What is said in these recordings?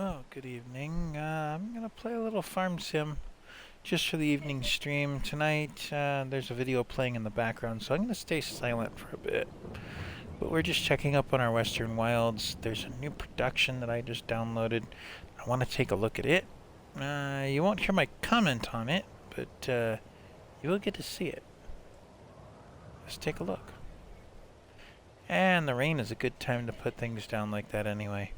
Oh, good evening. I'm gonna play a little farm sim just for the evening stream tonight. There's a video playing in the background, so I'm gonna stay silent for a bit. But we're just checking up on our Western Wilds. There's a new production that I just downloaded. I want to take a look at it. You won't hear my comment on it, but you will get to see it. Let's take a look. And the rain is a good time to put things down like that anyway.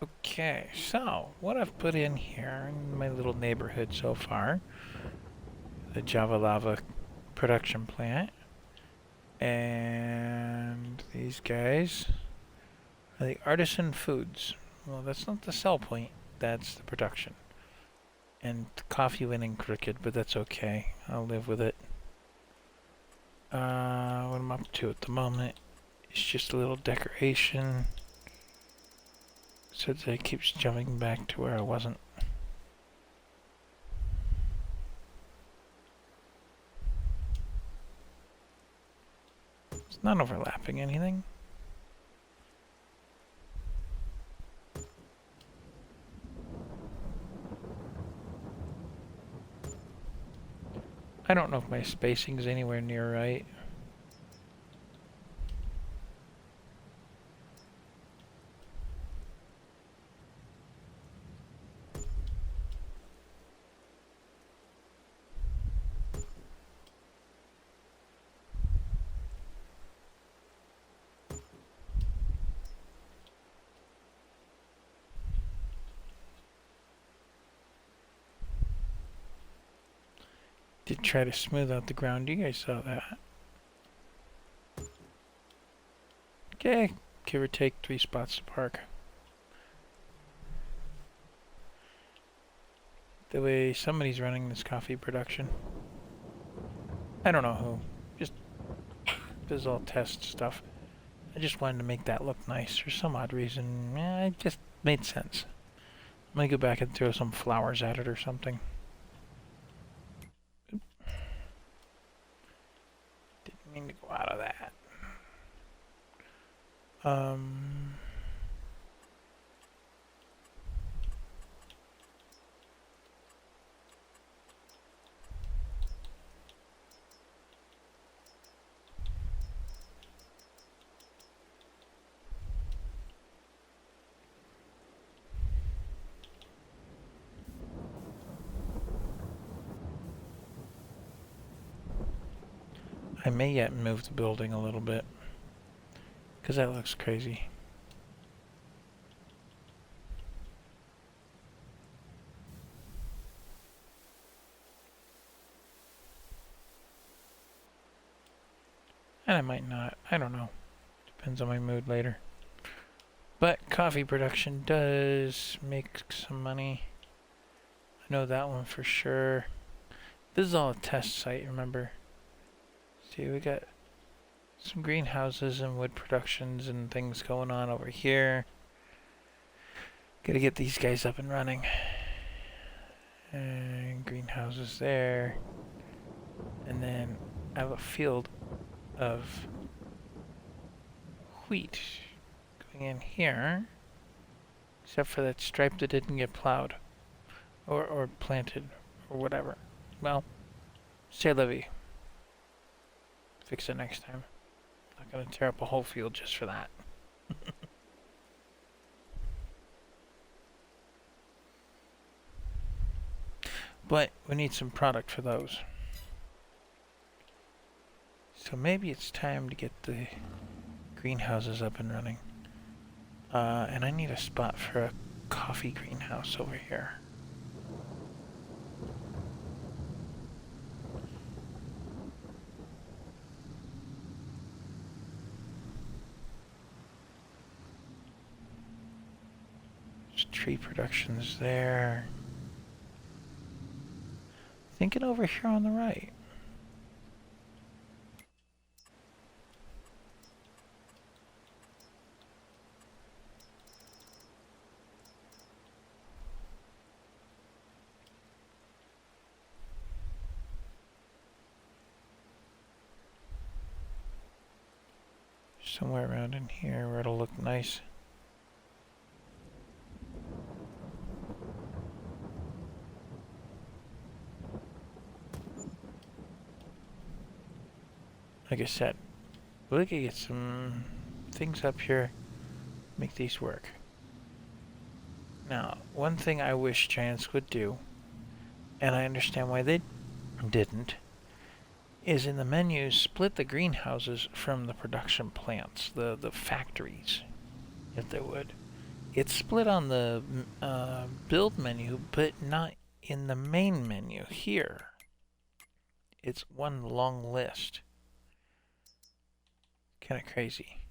Okay, so what I've put in here in my little neighborhood so far, the Java Lava production plant, and these guys are the artisan foods. Well, that's not the sell point, that's the production. And coffee winning crooked, but that's okay. I'll live with it. What I'm up to at the moment is just a little decoration. So that it keeps jumping back to where I wasn't. It's not overlapping anything. I don't know if my spacing's anywhere near right. Did try to smooth out the ground. You guys saw that. Okay, give or take 3 spots to park. The way somebody's running this coffee production. I don't know who. Just this is all test stuff. I just wanted to make that look nice for some odd reason. It just made sense. I'm gonna go back and throw some flowers at it or something. Didn't mean to go out of that. I may yet move the building a little bit, because that looks crazy. And I might not. I don't know. Depends on my mood later. But coffee production does make some money. I know that one for sure. This is all a test site, remember? See, we got some greenhouses and wood productions and things going on over here. Gotta get these guys up and running. And greenhouses there. And then I have a field of wheat going in here. Except for that stripe that didn't get plowed. Or planted. Or whatever. Well, c'est la vie. Fix it next time. Not gonna tear up a whole field just for that. But we need some product for those. So maybe it's time to get the greenhouses up and running. And I need a spot for a coffee greenhouse over here. There's tree productions there. Thinking over here on the right. Somewhere around in here where it'll look nice. Like I said, we could get some things up here, make these work. Now, one thing I wish Giants would do, and I understand why they didn't, is in the menus split the greenhouses from the production plants, the factories, if they would. It's split on the build menu, but not in the main menu here. It's one long list. Kind of crazy.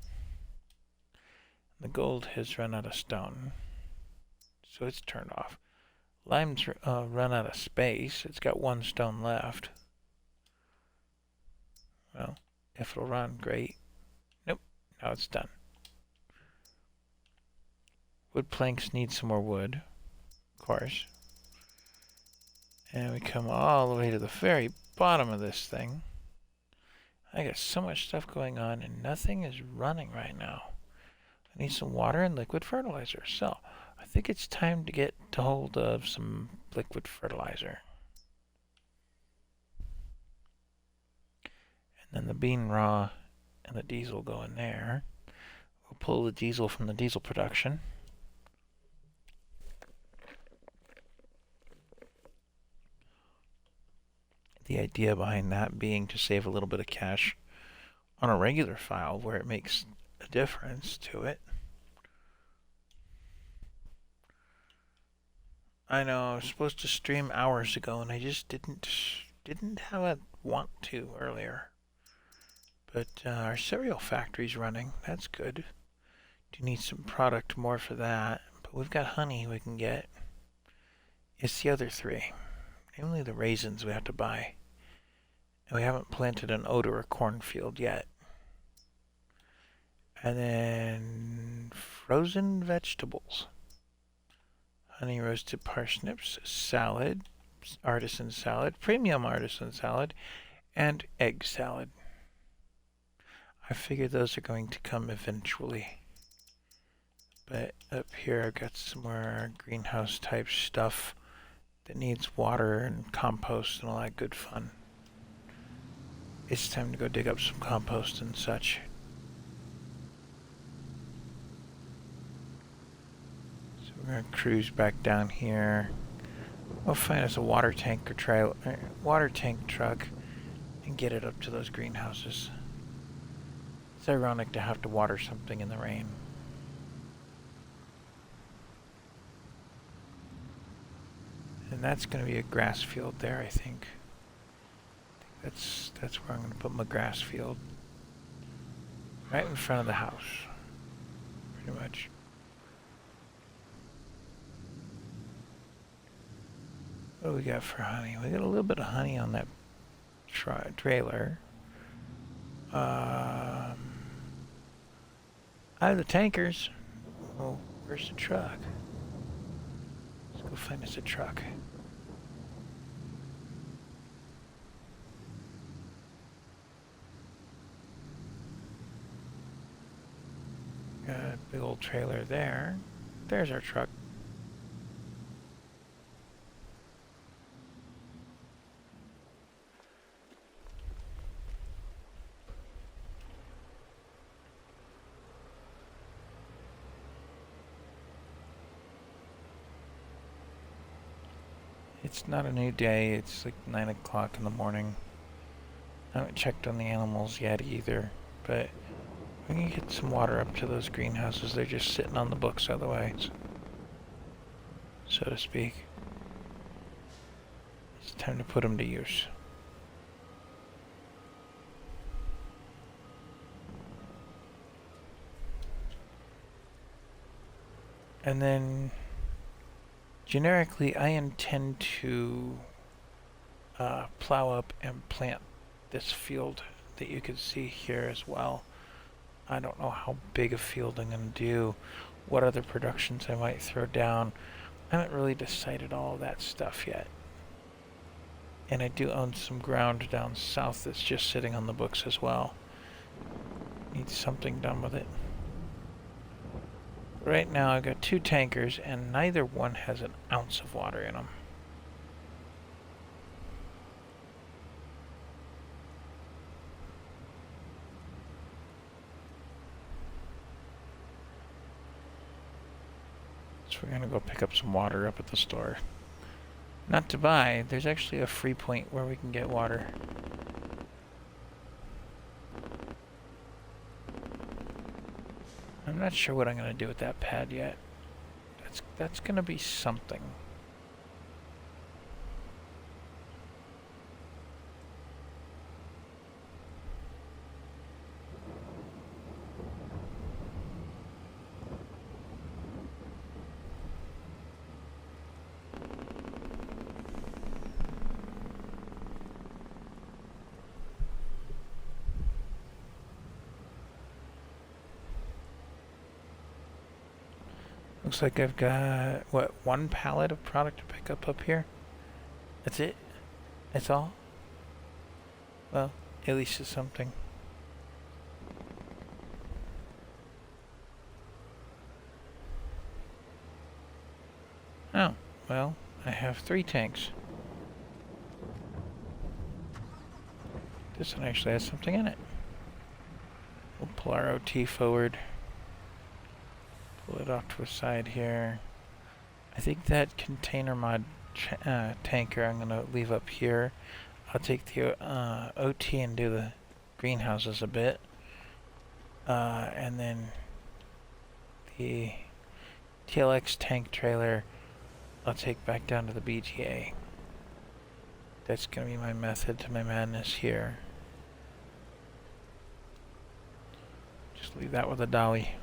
The gold has run out of stone, so it's turned off. Lime's run out of space. It's got one stone left. Well, if it'll run, great. Nope, now it's done. Wood planks need some more wood, of course. And we come all the way to the very bottom of this thing. I got so much stuff going on and nothing is running right now. I need some water and liquid fertilizer. So I think it's time to get a hold of some liquid fertilizer. And then the bean raw and the diesel go in there. We'll pull the diesel from the diesel production. The idea behind that being to save a little bit of cash on a regular file where it makes a difference to it. I know I was supposed to stream hours ago and I just didn't have a want to earlier. But our cereal factory's running. That's good. Do need some product more for that. But we've got honey we can get. It's the other three. Namely the raisins we have to buy. And we haven't planted an oat or a cornfield yet. And then frozen vegetables. Honey roasted parsnips, salad, artisan salad, premium artisan salad, and egg salad. I figure those are going to come eventually. But up here I've got some more greenhouse type stuff that needs water and compost and all that good fun. It's time to go dig up some compost and such. So we're going to cruise back down here. We'll find us a water tank or water tank truck and get it up to those greenhouses. It's ironic to have to water something in the rain. And that's going to be a grass field there, I think. That's where I'm going to put my grass field. Right in front of the house. Pretty much. What do we got for honey? We got a little bit of honey on that trailer. I have the tankers. Oh, where's the truck? Let's go find us a truck. Got a big old trailer there. There's our truck. It's not a new day. It's like 9 o'clock in the morning. I haven't checked on the animals yet either, but we can get some water up to those greenhouses. They're just sitting on the books otherwise, so to speak. It's time to put them to use. And then, generically, I intend to plow up and plant this field that you can see here as well. I don't know how big a field I'm going to do, what other productions I might throw down. I haven't really decided all of that stuff yet. And I do own some ground down south that's just sitting on the books as well. Need something done with it. Right now I've got 2 tankers and neither one has an ounce of water in them. So we're gonna go pick up some water up at the store. Not to buy, there's actually a free point where we can get water. I'm not sure what I'm gonna do with that pad yet. That's gonna be something. Looks like I've got, what, one pallet of product to pick up here? That's it? That's all? Well, at least it's something. Oh, well, I have 3 tanks. This one actually has something in it. We'll pull our OT forward. Pull it off to the side here. I think that container mod tanker I'm going to leave up here. I'll take the OT and do the greenhouses a bit. And then the TLX tank trailer I'll take back down to the BGA. That's going to be my method to my madness here. Just leave that with a dolly.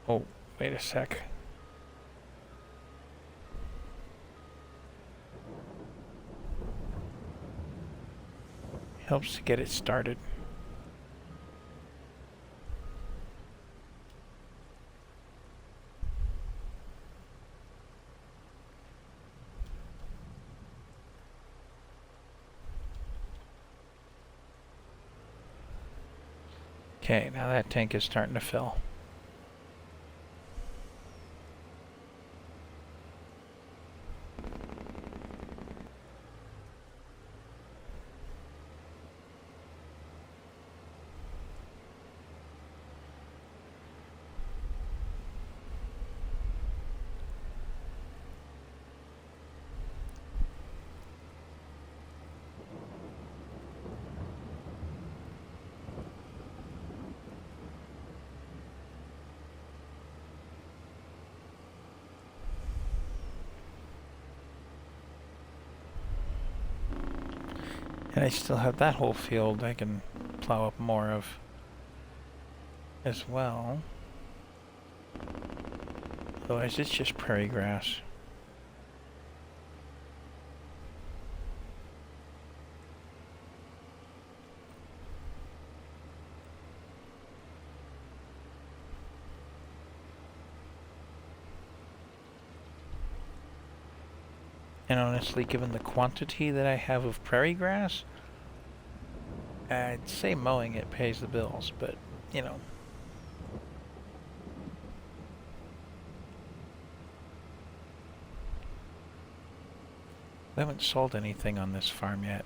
Oh, wait a sec. Helps to get it started. Okay, now that tank is starting to fill. And I still have that whole field I can plow up more of as well. Otherwise it's just prairie grass. And honestly, given the quantity that I have of prairie grass, I'd say mowing it pays the bills, but, you know. I haven't sold anything on this farm yet.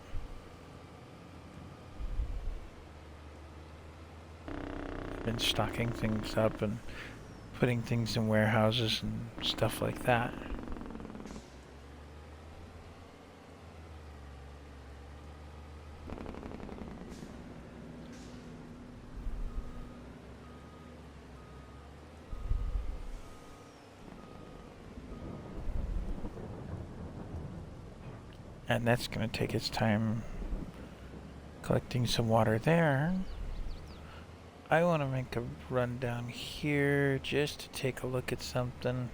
I've been stocking things up and putting things in warehouses and stuff like that. And that's going to take its time collecting some water there. I want to make a run down here just to take a look at something.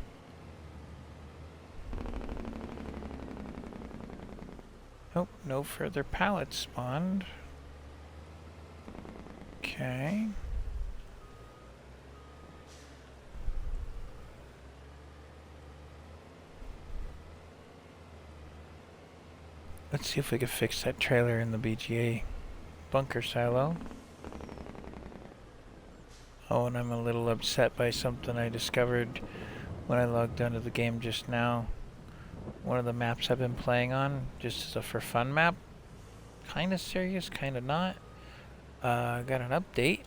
Oh, no further pallets spawned. Okay. Let's see if we can fix that trailer in the BGA bunker silo. Oh, and I'm a little upset by something I discovered when I logged onto the game just now. One of the maps I've been playing on, just as a for fun map. Kinda serious, kinda not. Got an update. It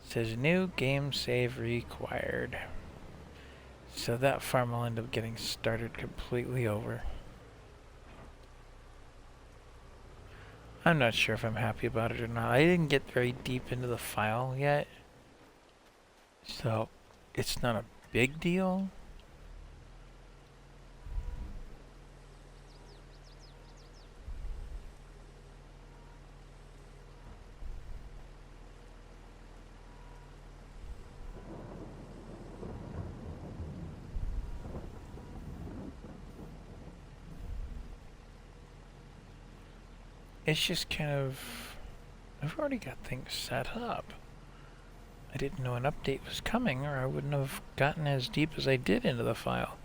says new game save required. So that farm will end up getting started completely over. I'm not sure if I'm happy about it or not. I didn't get very deep into the file yet. So, it's not a big deal. it's just kind of, I've already got things set up. I didn't know an update was coming, or I wouldn't have gotten as deep as I did into the file.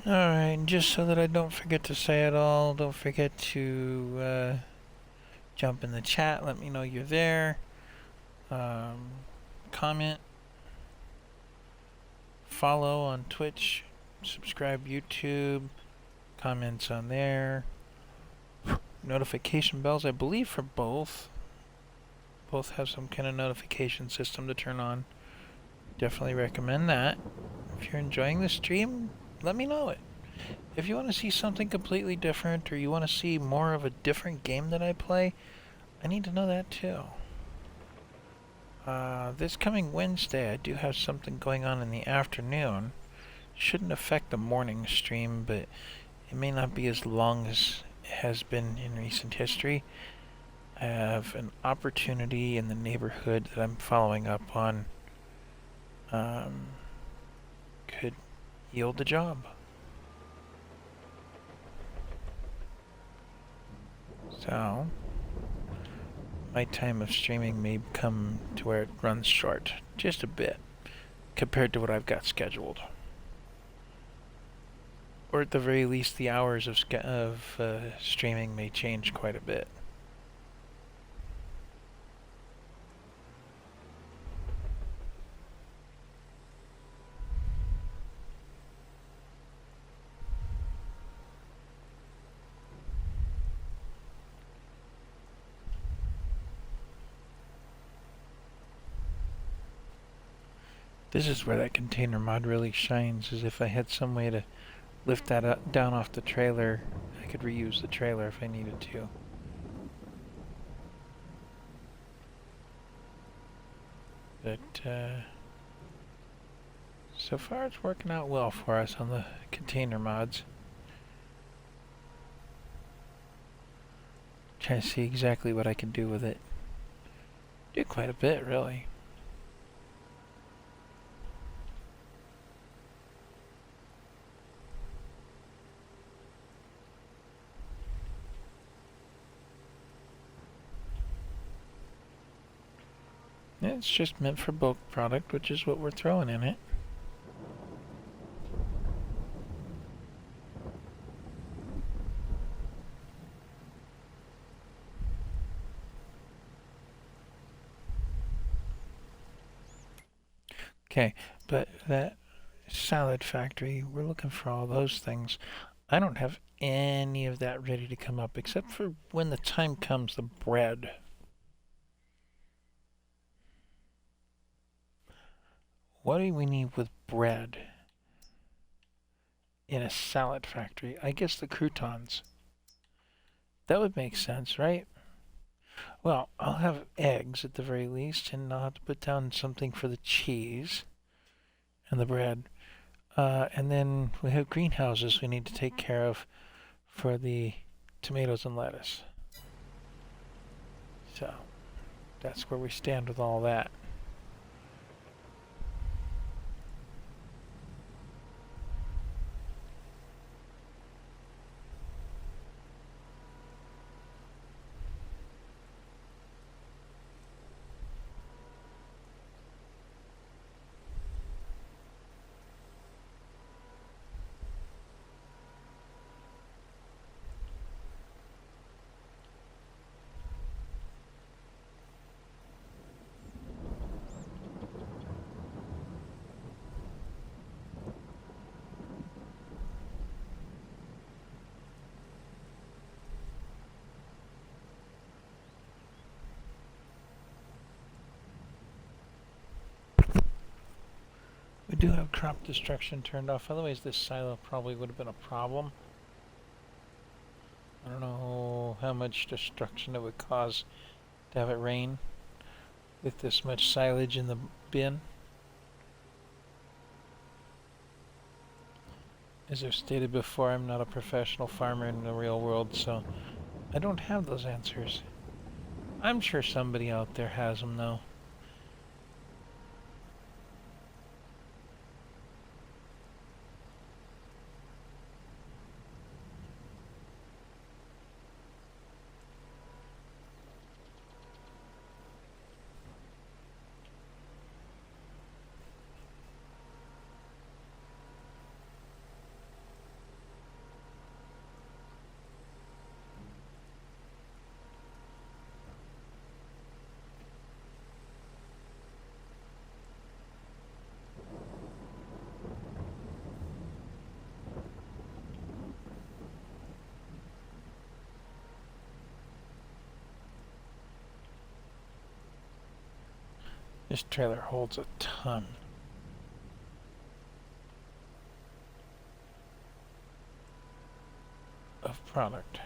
Alright, just so that I don't forget to say it all, don't forget to jump in the chat, let me know you're there. Comment, follow on Twitch, subscribe YouTube, comments on there. Notification bells, I believe for both. Both have some kind of notification system to turn on. Definitely recommend that. If you're enjoying the stream, let me know it. If you want to see something completely different, or you want to see more of a different game that I play, I need to know that too. This coming Wednesday, I do have something going on in the afternoon. Shouldn't affect the morning stream, but it may not be as long as it has been in recent history. I have an opportunity in the neighborhood that I'm following up on. Could yield a job. So, my time of streaming may come to where it runs short, just a bit, compared to what I've got scheduled. Or at the very least, the hours of streaming may change quite a bit. This is where that container mod really shines, is if I had some way to lift that up, down off the trailer, I could reuse the trailer if I needed to. But, so far it's working out well for us on the container mods. Trying to see exactly what I can do with it. Do quite a bit, really. It's just meant for bulk product, which is what we're throwing in it. Okay, but that salad factory, we're looking for all those things. I don't have any of that ready to come up, except for when the time comes, the bread. What do we need with bread in a salad factory? I guess the croutons. That would make sense, right? Well, I'll have eggs at the very least, and I'll have to put down something for the cheese and the bread. And then we have greenhouses we need to take care of for the tomatoes and lettuce. So, that's where we stand with all that. do have crop destruction turned off. Otherwise, this silo probably would have been a problem. I don't know how much destruction it would cause to have it rain with this much silage in the bin. As I've stated before, I'm not a professional farmer in the real world, so I don't have those answers. I'm sure somebody out there has them, though. This trailer holds a ton. Of product.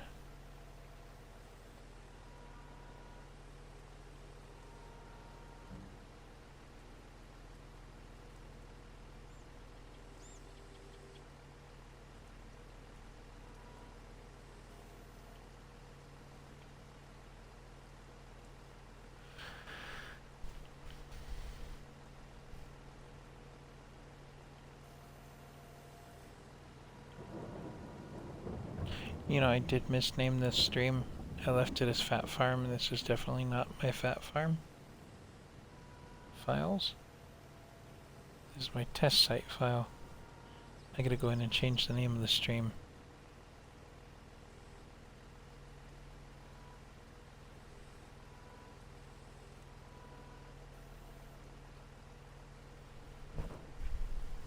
You know, I did misname this stream. I left it as Fat Farm, and this is definitely not my Fat Farm files. This is my test site file. I gotta go in and change the name of the stream.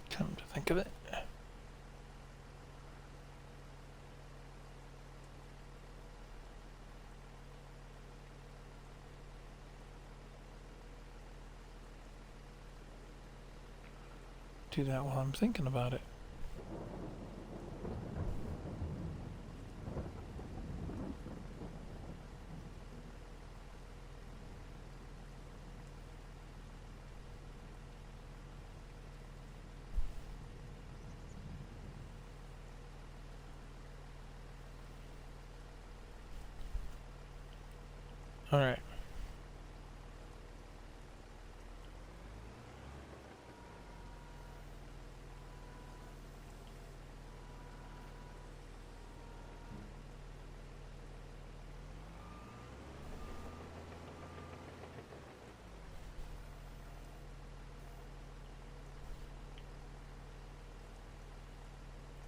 Come to think of it. Do that while I'm thinking about it. All right.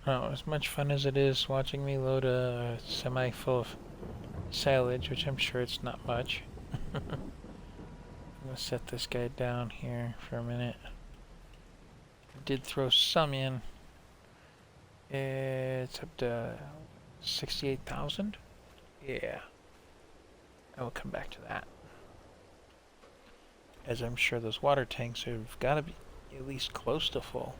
Oh, as much fun as it is watching me load a semi full of silage, which I'm sure it's not much. I'm gonna set this guy down here for a minute. I did throw some in. It's up to 68,000. Yeah. I will come back to that. As I'm sure those water tanks have got to be at least close to full.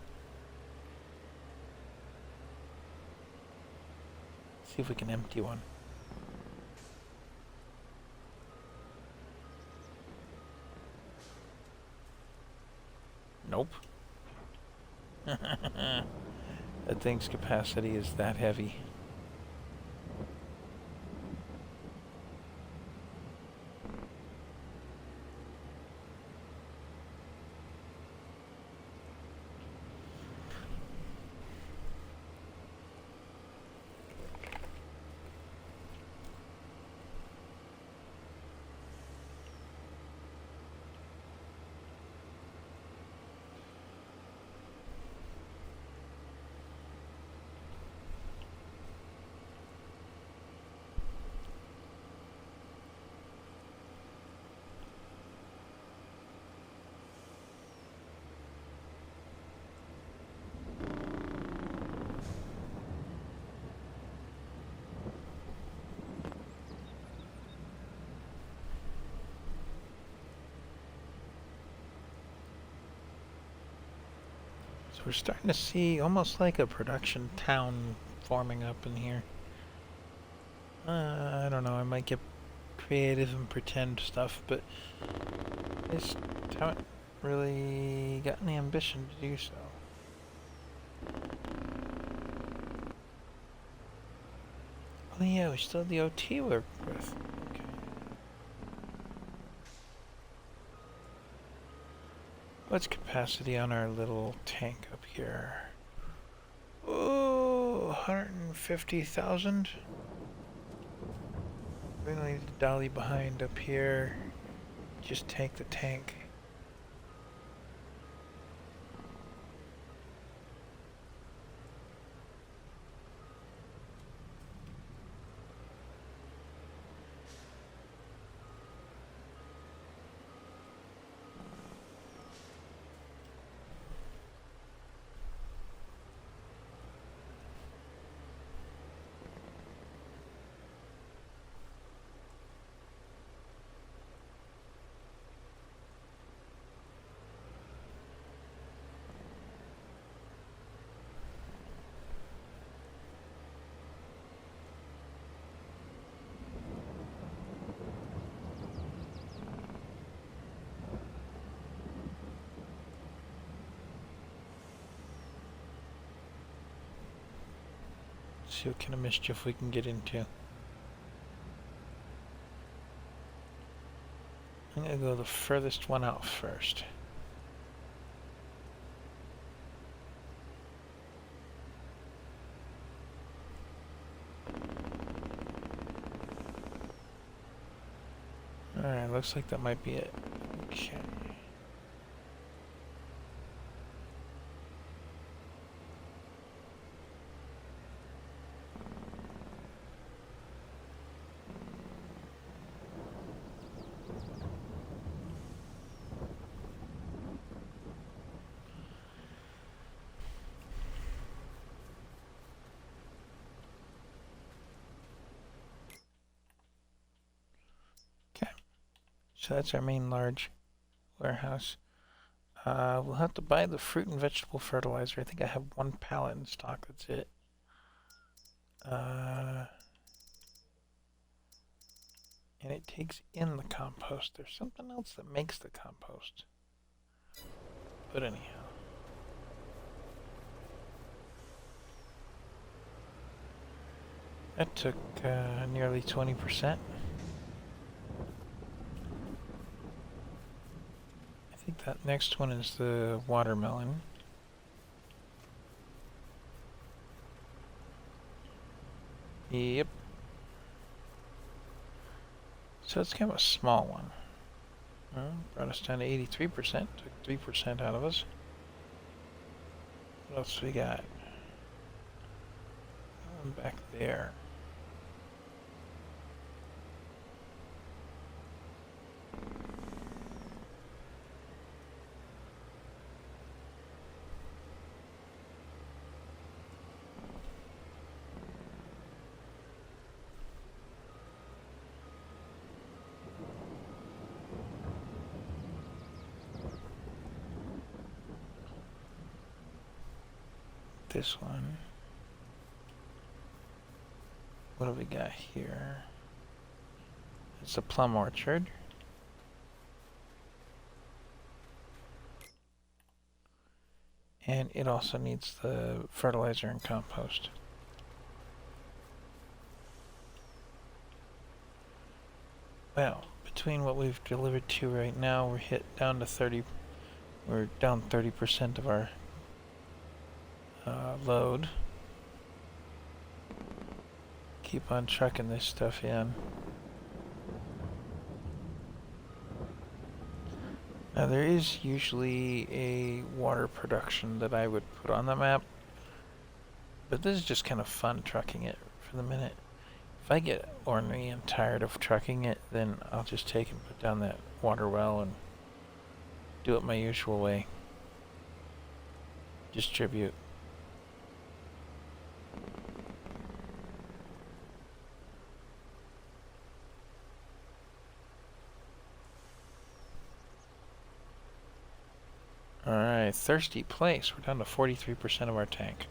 See if we can empty one. Nope. That thing's capacity is that heavy. So we're starting to see almost like a production town forming up in here. I don't know, I might get creative and pretend stuff, but I just haven't really gotten the ambition to do so. Oh yeah, we still have the OT to work with. Okay. What's capacity on our little tank up here? Oh, 150,000. We're gonna leave the dolly behind up here. Just take the tank. See what kind of mischief we can get into. I'm gonna go the furthest one out first. Alright, looks like that might be it. Okay. So that's our main large warehouse. We'll have to buy the fruit and vegetable fertilizer. I think I have one pallet in stock. That's it. And it takes in the compost. There's something else that makes the compost. But anyhow. That took nearly 20%. I think that next one is the watermelon. Yep. So it's kind of a small one. Brought us down to 83%. Took 3% out of us. What else we got? Back there. This one. What do we got here? It's a plum orchard. And it also needs the fertilizer and compost. Well, between what we've delivered to right now, we're down to 30. We're down 30% of our load. Keep on trucking this stuff in. Now there is usually a water production that I would put on the map, but this is just kind of fun trucking it for the minute. If I get ornery and tired of trucking it, then I'll just take and put down that water well and do it my usual way. Distribute. Alright, thirsty place. We're down to 43% of our tank.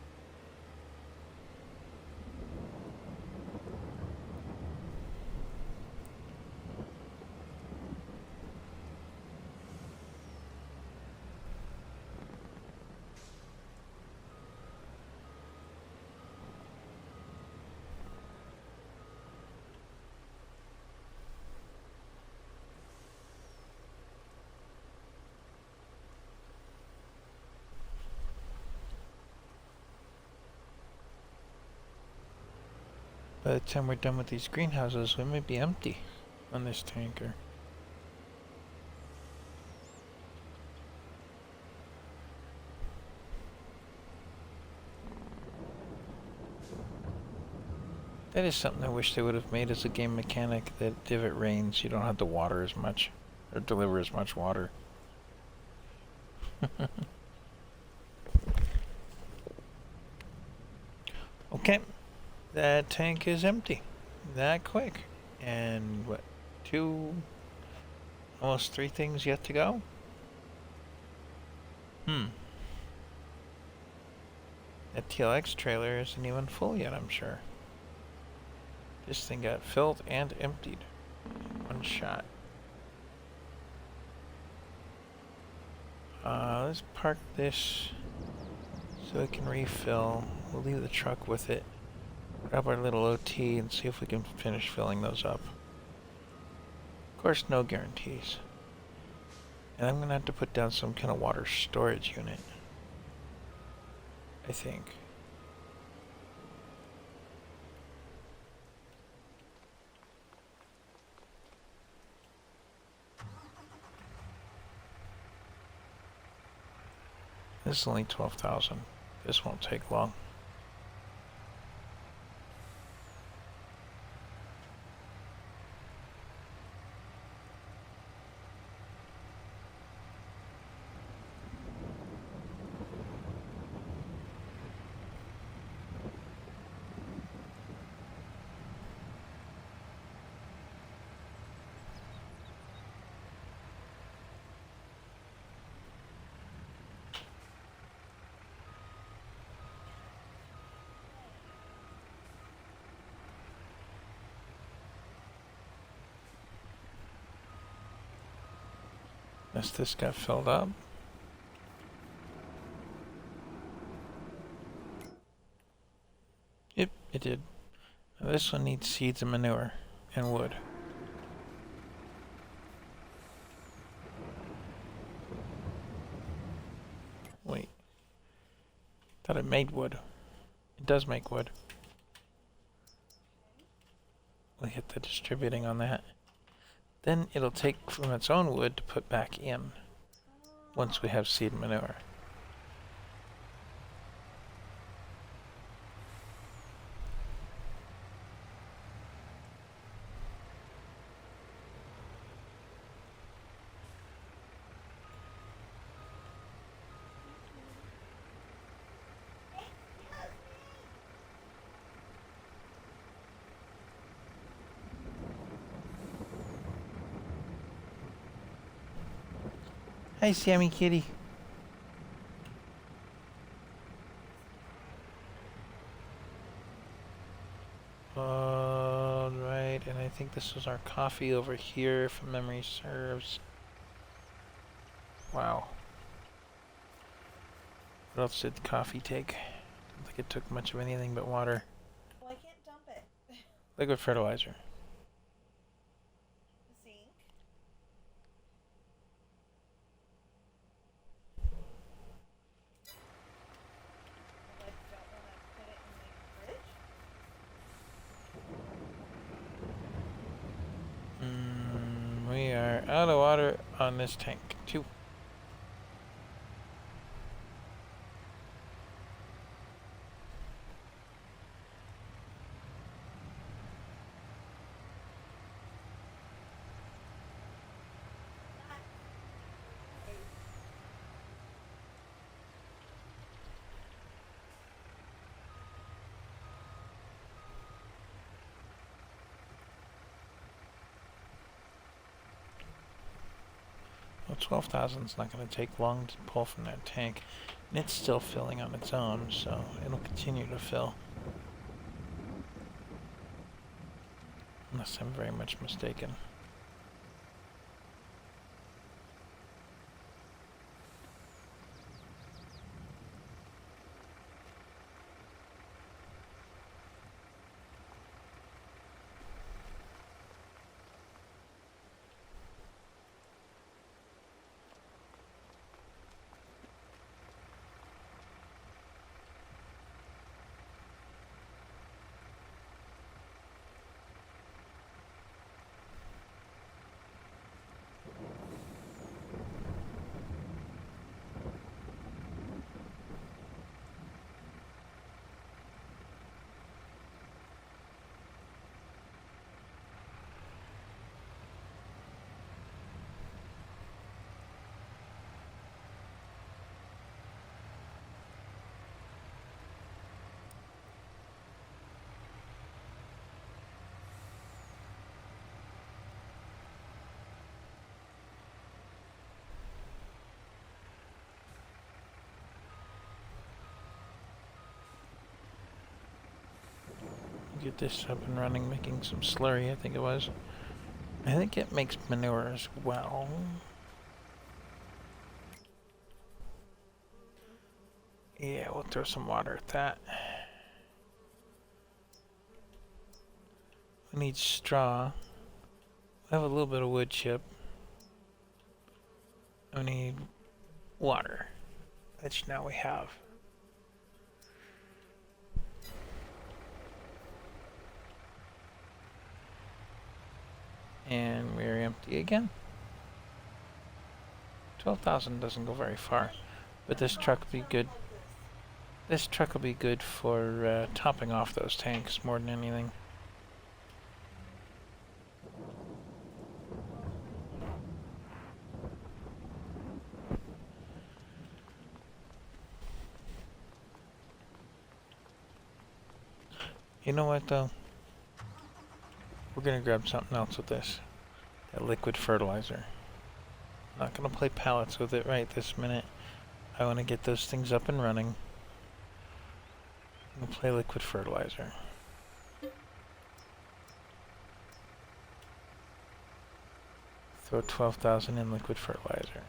By the time we're done with these greenhouses, we may be empty on this tanker. That is something I wish they would have made as a game mechanic, that if it rains, you don't have to water as much, or deliver as much water. Okay, that tank is empty. That quick. And what, almost 3 things yet to go? That TLX trailer isn't even full yet, I'm sure. This thing got filled and emptied in one shot. Let's park this so it can refill. We'll leave the truck with it. Grab our little OT and see if we can finish filling those up. Of course, no guarantees. And I'm gonna have to put down some kind of water storage unit, I think. This is only 12,000. This won't take long. As this got filled up. Yep, it did. Now this one needs seeds and manure and wood. Wait. Thought it made wood. It does make wood. We'll hit the distributing on that. Then it'll take from its own wood to put back in once we have seed manure. Hey, Sammy Kitty. Right, and I think this was our coffee over here, if memory serves. Wow. What else did the coffee take? I don't think it took much of anything but water. Well, I can't dump it. Liquid fertilizer. Zinc. But I don't want to put it in the fridge. We are out of water on this tank, too. Well, 12,000 is not going to take long to pull from that tank. And it's still filling on its own, so it'll continue to fill. Unless I'm very much mistaken. Get this up and running, making some slurry, I think it was. I think it makes manure as well. Yeah, we'll throw some water at that. We need straw. We have a little bit of wood chip. We need water, which now we have. And we're empty again. 12,000 doesn't go very far, but this truck will be good. This truck will be good for topping off those tanks more than anything. You know what though? We're gonna grab something else with this. That liquid fertilizer. Not gonna play pallets with it right this minute. I wanna get those things up and running. We'll play liquid fertilizer. Throw 12,000 in liquid fertilizer.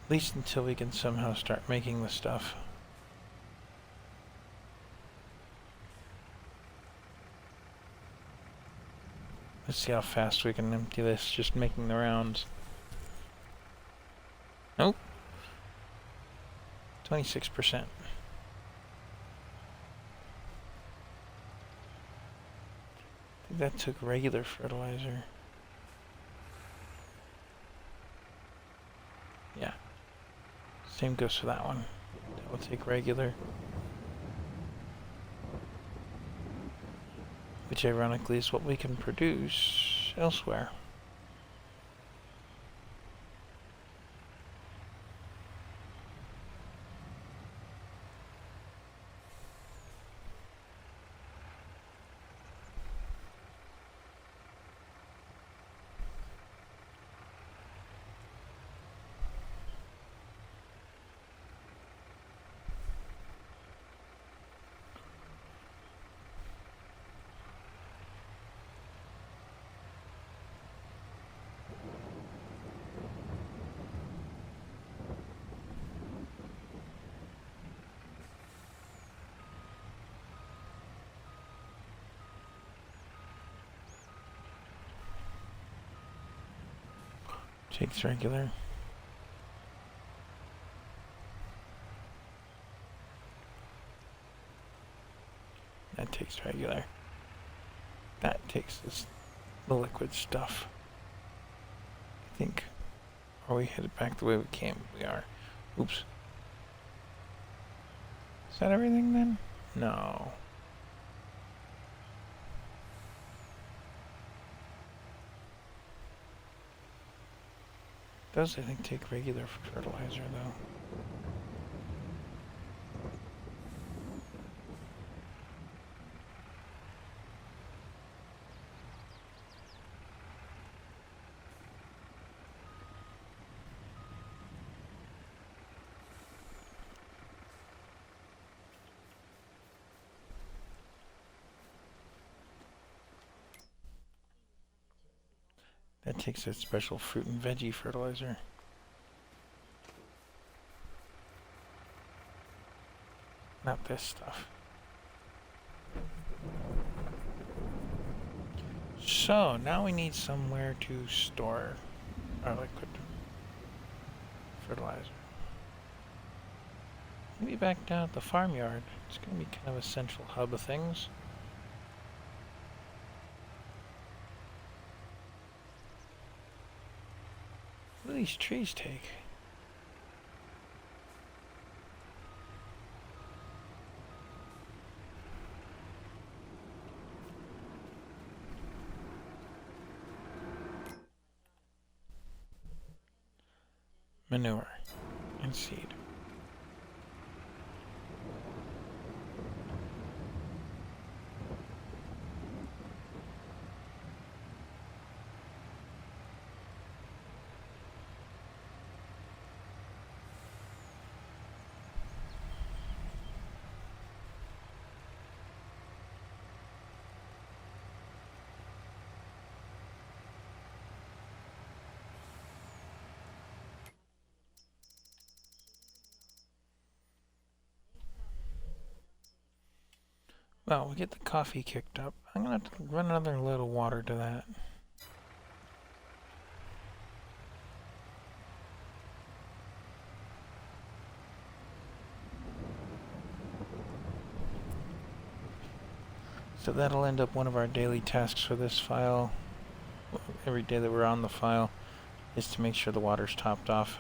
At least until we can somehow start making the stuff. Let's see how fast we can empty this just making the rounds. Nope. 26%. I think that took regular fertilizer. Yeah. Same goes for that one. That will take regular. Which ironically is what we can produce elsewhere. Takes regular. That takes regular. That takes the liquid stuff. I think. Are we headed back the way we came? We are. Oops. Is that everything then? No. Does I think take regular fertilizer though. That takes that special fruit and veggie fertilizer. Not this stuff. So, now we need somewhere to store our liquid fertilizer. Maybe back down at the farmyard. It's going to be kind of a central hub of things. What do these trees take? Manure and seed. Well, we get the coffee kicked up. I'm going to have to run another load of water to that. So that'll end up one of our daily tasks for this file. Every day that we're on the file is to make sure the water's topped off.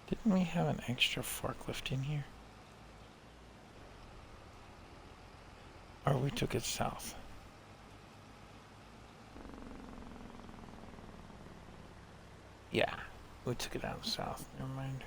Didn't we have an extra forklift in here? Or we took it south? Yeah, we took it out south. Never mind.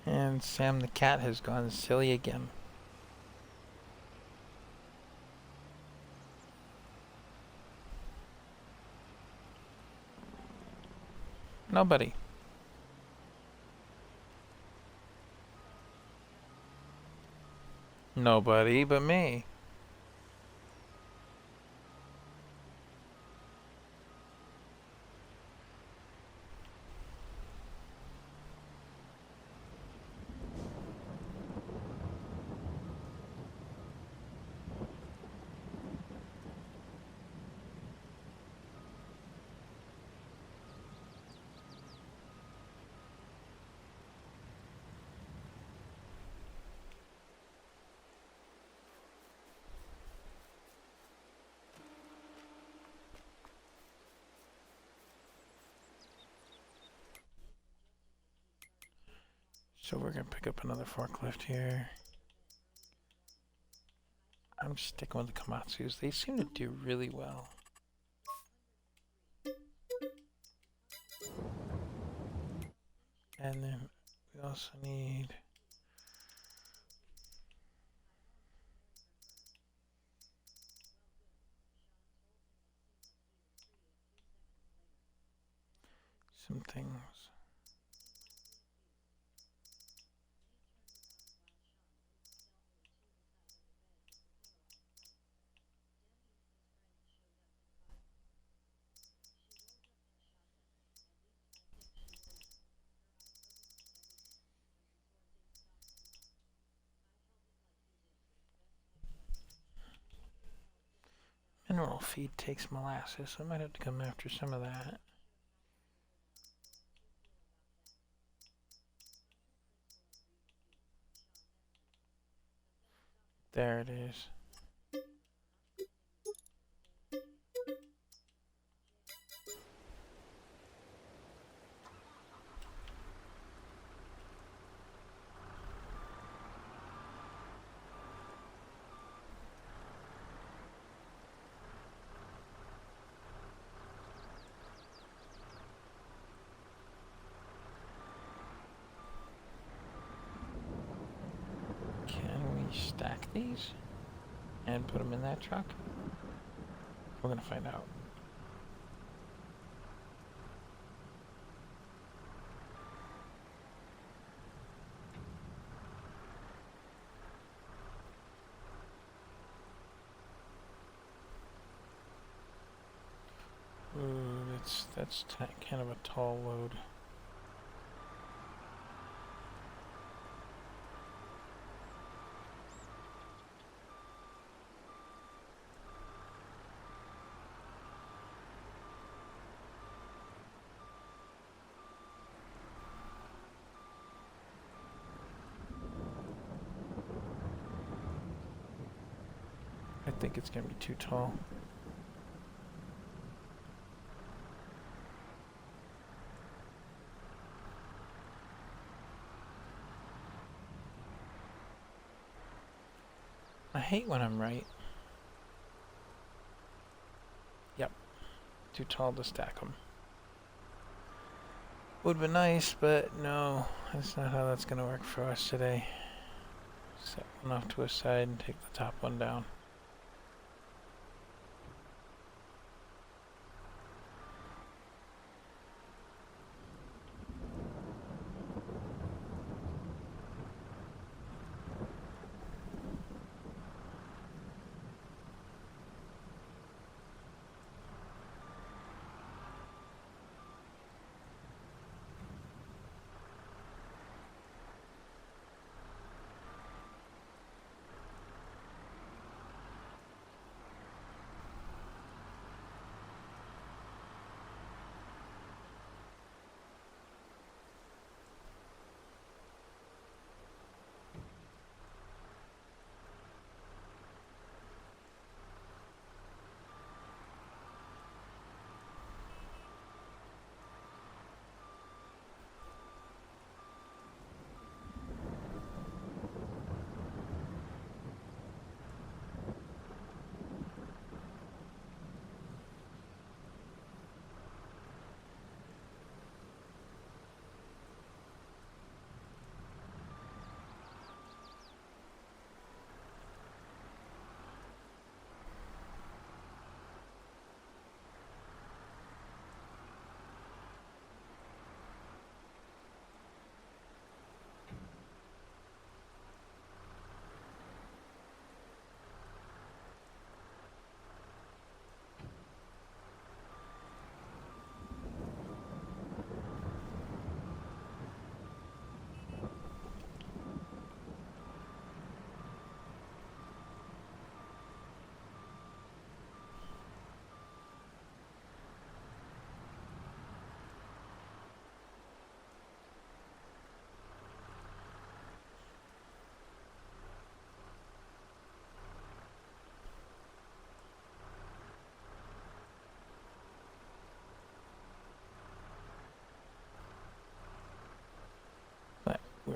And Sam the cat has gone silly again. Nobody. Nobody but me. So we're gonna pick up another forklift here. I'm just sticking with the Komatsus. They seem to do really well. And then we also need some things. Mineral feed takes molasses, so I might have to come after some of that. There it is. Can we stack these and put them in that truck? We're gonna find out. Ooh, that's kind of a tall load. I think it's gonna be too tall. I hate when I'm right. Yep, too tall to stack them. Would be nice, but no, that's not how that's gonna work for us today. Set one off to a side and take the top one down.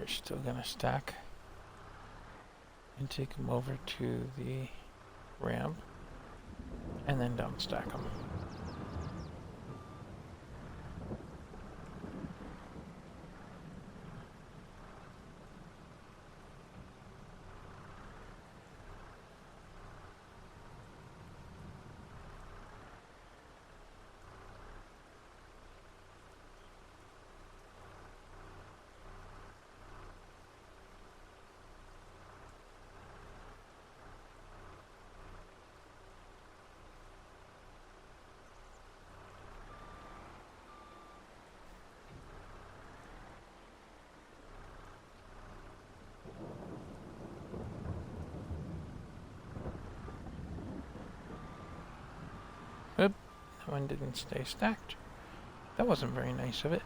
we're still gonna stack and take them over to the ramp and then down stack them. Oop, that one didn't stay stacked. That wasn't very nice of it.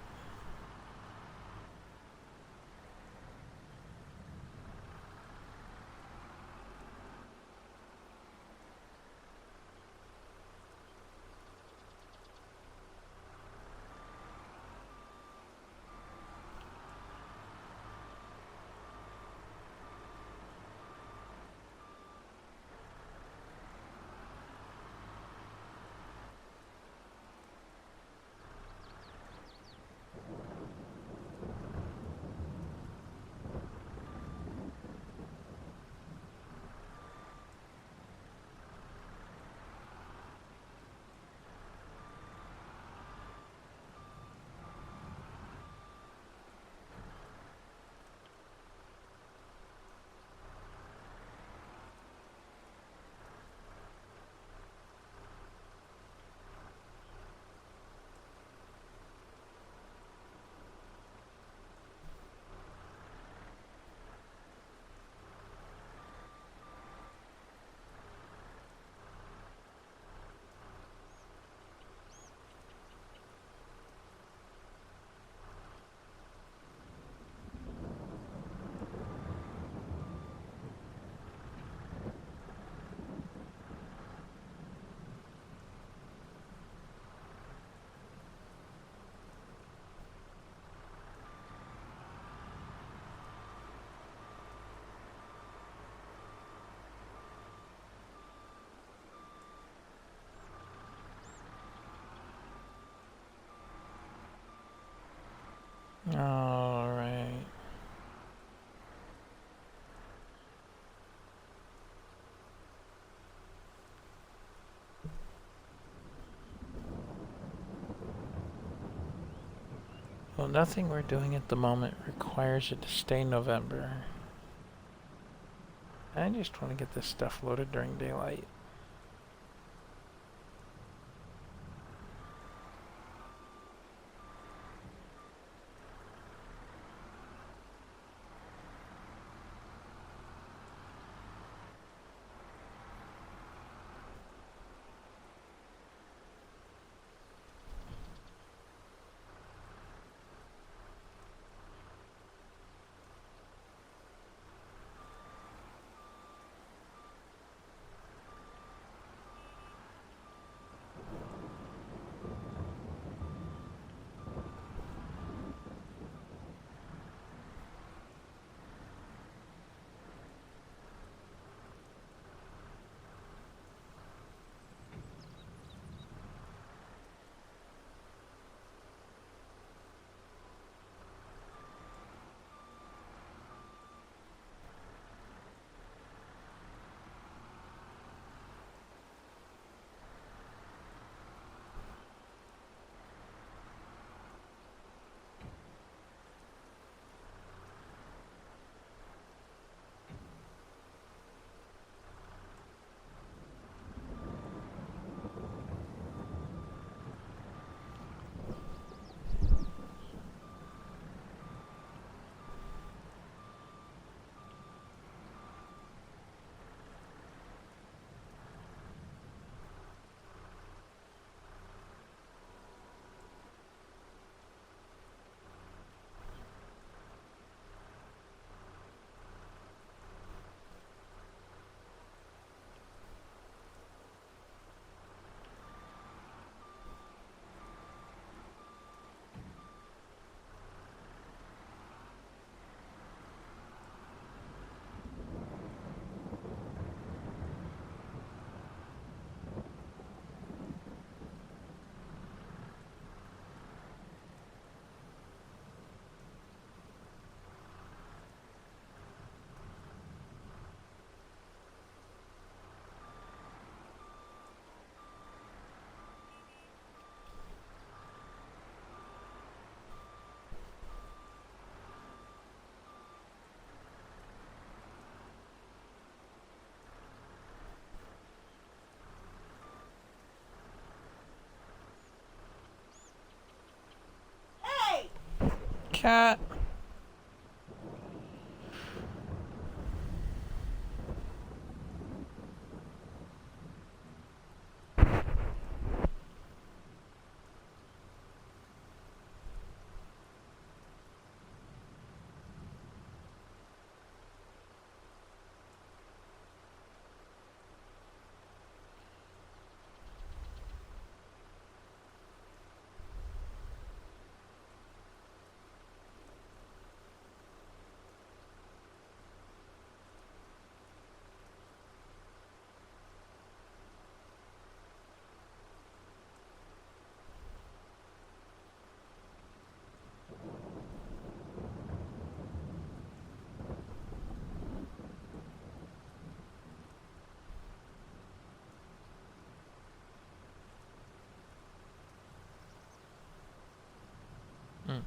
All right. Well, nothing we're doing at the moment requires it to stay November. I just want to get this stuff loaded during daylight. cat. Mm.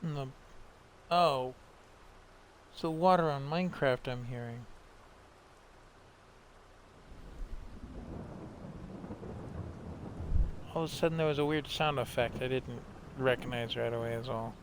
The, oh. It's the water on Minecraft I'm hearing. All of a sudden there was a weird sound effect I didn't recognize right away as all.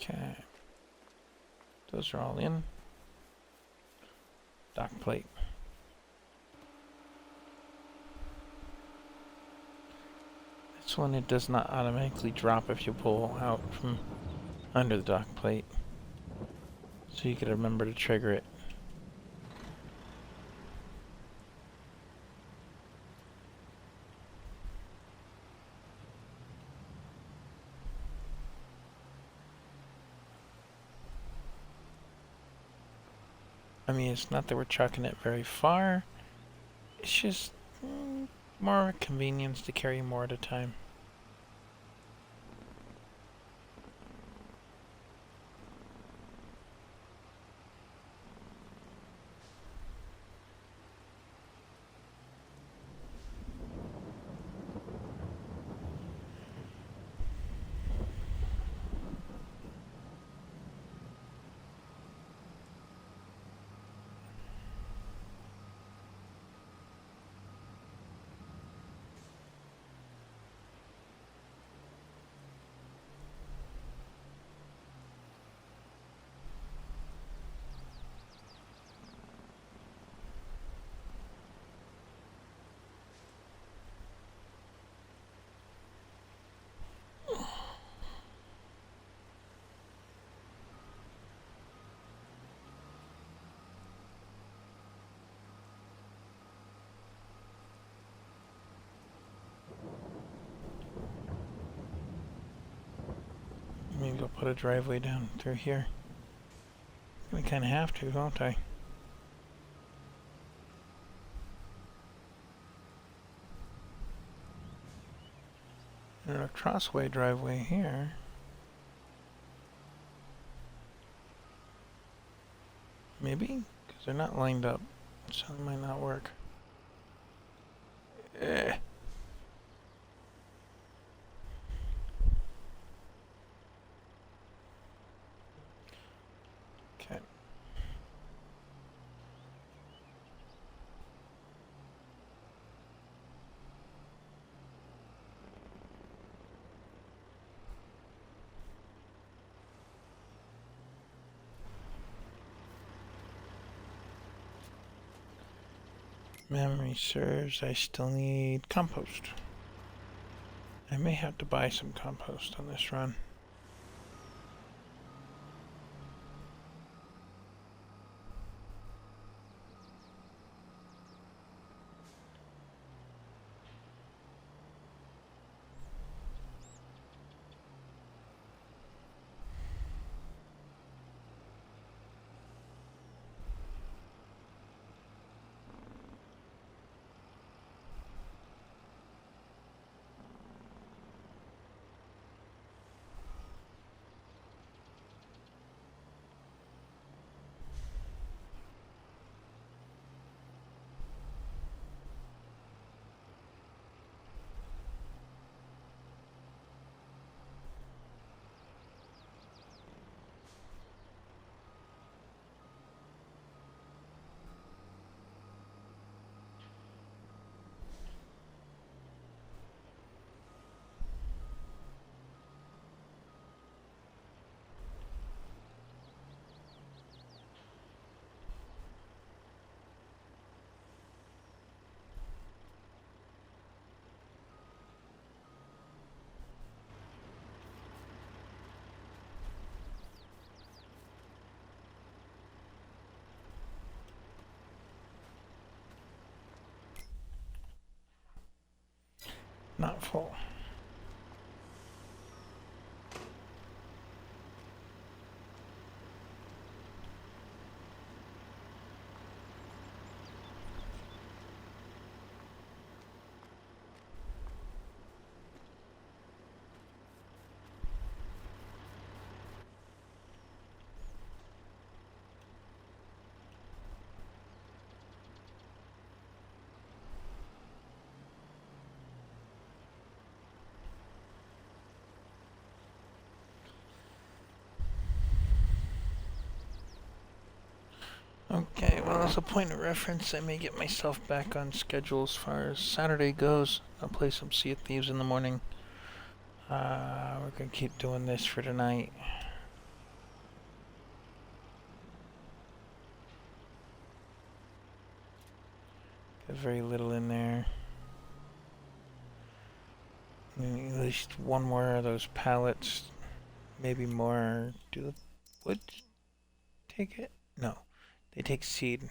Okay. Those are all in. Dock plate. This This one, it does not automatically drop if you pull out from under the dock plate. So you gotta remember to trigger it. I mean, it's not that we're chucking it very far. It's just more convenience to carry more at a time. Maybe I'll put a driveway down through here. I kind of have to, don't I? And a crossway driveway here. Maybe? Because they're not lined up, so it might not work. Eh. Okay. Memory serves, I still need compost. I may have to buy some compost on this run. Not full. Okay, well, as a point of reference, I may get myself back on schedule as far as Saturday goes. I'll play some Sea of Thieves in the morning. We're gonna keep doing this for tonight. Got very little in there. At least one more of those pallets, maybe more. Do the wood take it? No, they take seed.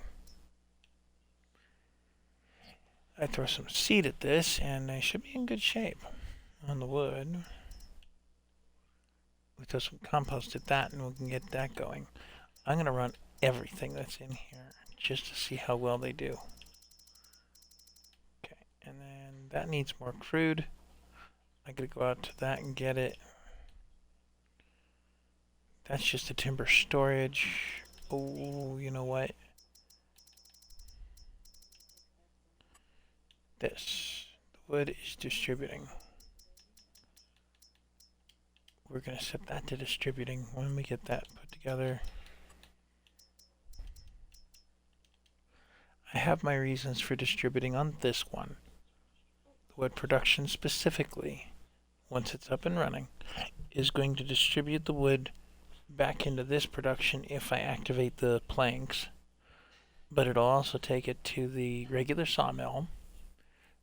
I throw some seed at this, and I should be in good shape on the wood. We throw some compost at that, and we can get that going. I'm going to run everything that's in here just to see how well they do. Okay, and then that needs more crude. I gotta go out to that and get it. That's just a timber storage. Oh, you know what? This. The wood is distributing. We're gonna set that to distributing when we get that put together. I have my reasons for distributing on this one. The wood production specifically, once it's up and running, is going to distribute the wood back into this production if I activate the planks. But it'll also take it to the regular sawmill,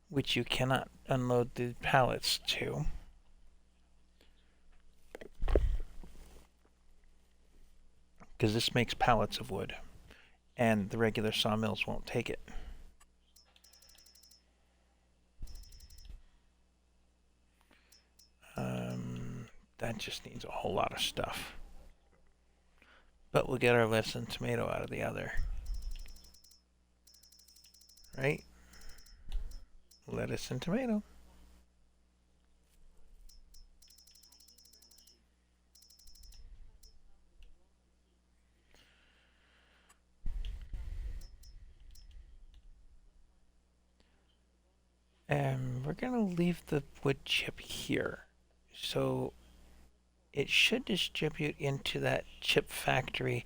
which you cannot unload the pallets to. Because this makes pallets of wood, and the regular sawmills won't take it. That just needs a whole lot of stuff. But we'll get our lettuce and tomato out of the other. Right? Lettuce and tomato. And we're going to leave the wood chip here. So it should distribute into that chip factory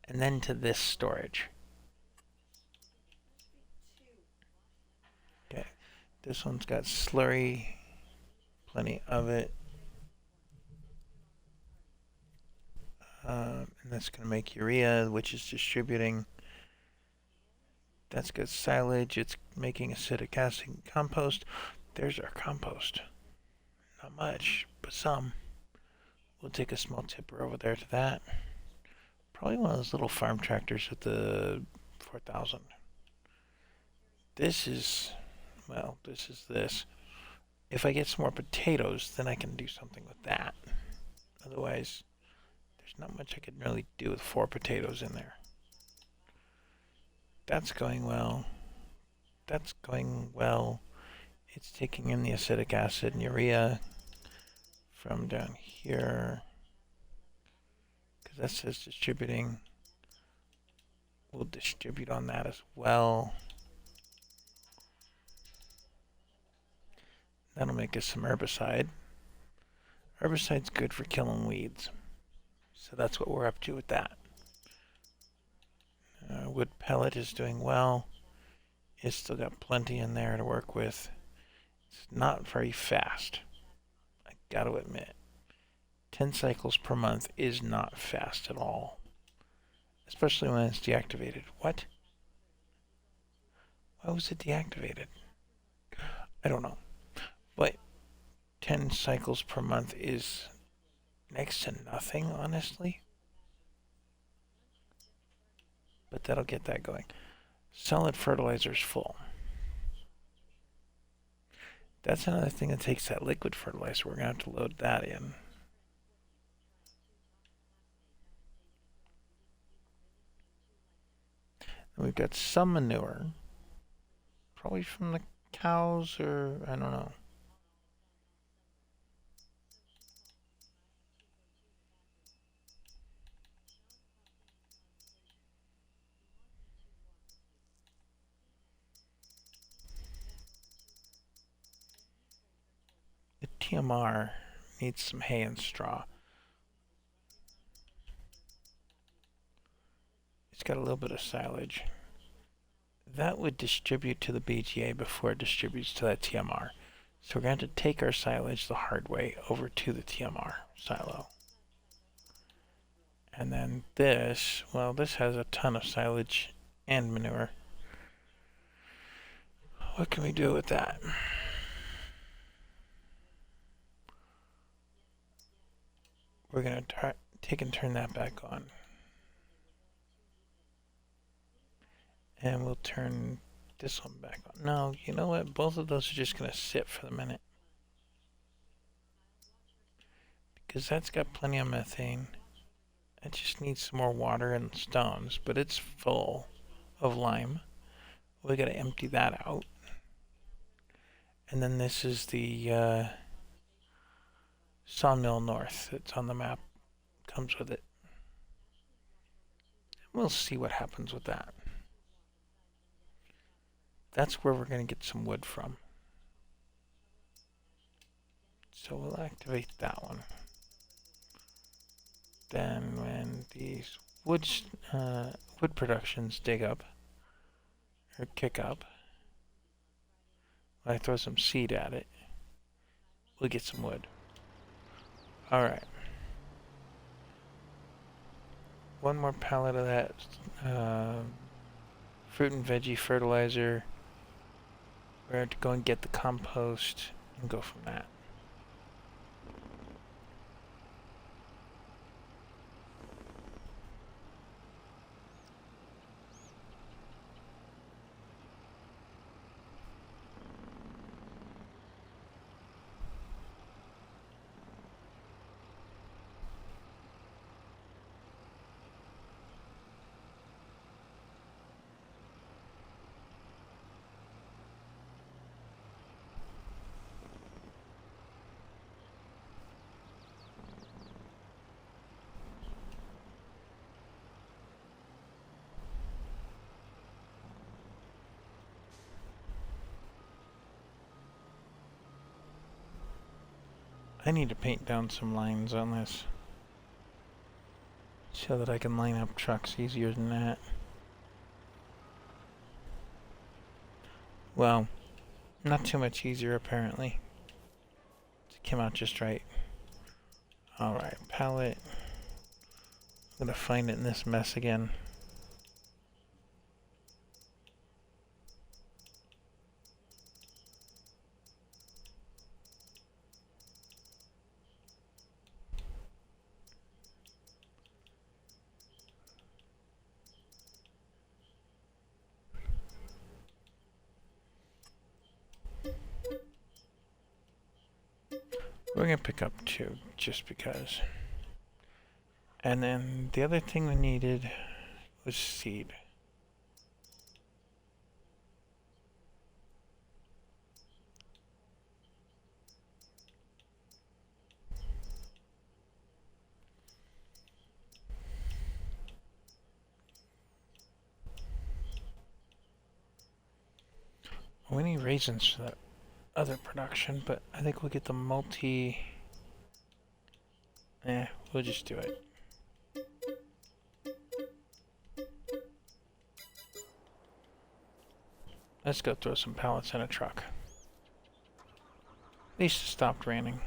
and then to this storage. Okay, this one's got slurry, plenty of it. And that's going to make urea, which is distributing. That's got silage. It's making acetic acid and compost. There's our compost. Not much, but some. We'll take a small tipper over there to that. Probably one of those little farm tractors with the 4000. This is, well, this is this. If I get some more potatoes, then I can do something with that. Otherwise, there's not much I can really do with 4 potatoes in there. That's going well. That's going well. It's taking in the acetic acid and urea from down here. Because that says distributing. We'll distribute on that as well. That'll make us some herbicide. Herbicide's good for killing weeds. So that's what we're up to with that. Wood pellet is doing well. It's still got plenty in there to work with. It's not very fast, I gotta admit. 10 cycles per month is not fast at all. Especially when it's deactivated. What? Why was it deactivated? I don't know. But 10 cycles per month is next to nothing, honestly. But that'll get that going. Solid fertilizer's full. That's another thing that takes that liquid fertilizer. We're going to have to load that in. And we've got some manure. Probably from the cows or I don't know. The TMR needs some hay and straw. It's got a little bit of silage. That would distribute to the BGA before it distributes to that TMR. So we're going to take our silage the hard way over to the TMR silo. And then this, well, this has a ton of silage and manure. What can we do with that? We're gonna take and turn that back on. And we'll turn this one back on. No, you know what? Both of those are just gonna sit for the minute. Because that's got plenty of methane. It just needs some more water and stones, but it's full of lime. We gotta empty that out. And then this is the Sawmill North that's on the map. Comes with it. We'll see what happens with that. That's where we're gonna get some wood from. So we'll activate that one. Then when these wood productions dig up, or kick up, when I throw some seed at it, we'll get some wood. Alright. One more pallet of that fruit and veggie fertilizer. We're going to go and get the compost and go from that. I need to paint down some lines on this so that I can line up trucks easier than that. Well, not too much easier apparently. It came out just right. Alright, pallet. I'm gonna find it in this mess again. We're gonna pick up 2 just because. And then the other thing we needed was seed. We need raisins for that other production, but I think we'll get the multi... we'll just do it. Let's go throw some pallets in a truck. At least it stopped raining.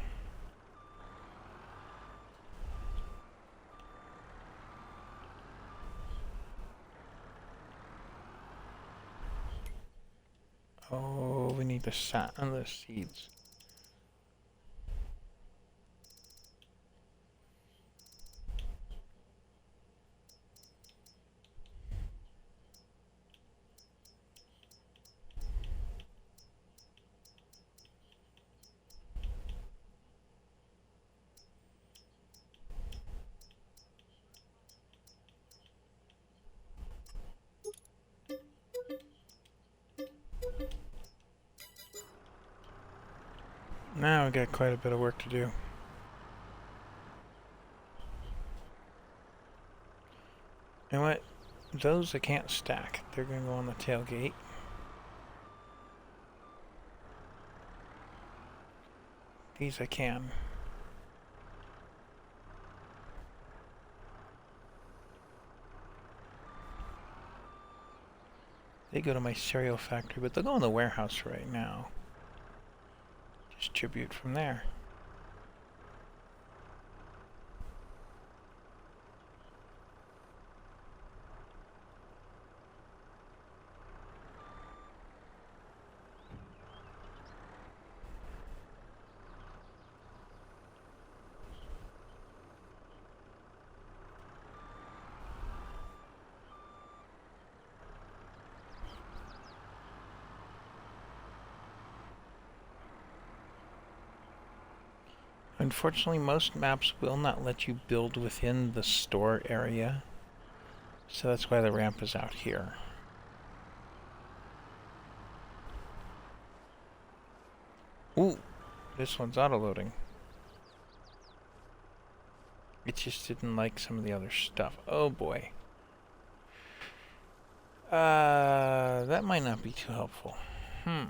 Oh, we need the the seeds. Now we got quite a bit of work to do. And what? Those I can't stack. They're gonna go on the tailgate. These I can. They go to my cereal factory, but they'll go in the warehouse right now. Distribute from there. Unfortunately, most maps will not let you build within the store area, so that's why the ramp is out here. Ooh, this one's auto-loading. It just didn't like some of the other stuff. Oh boy. That might not be too helpful. Can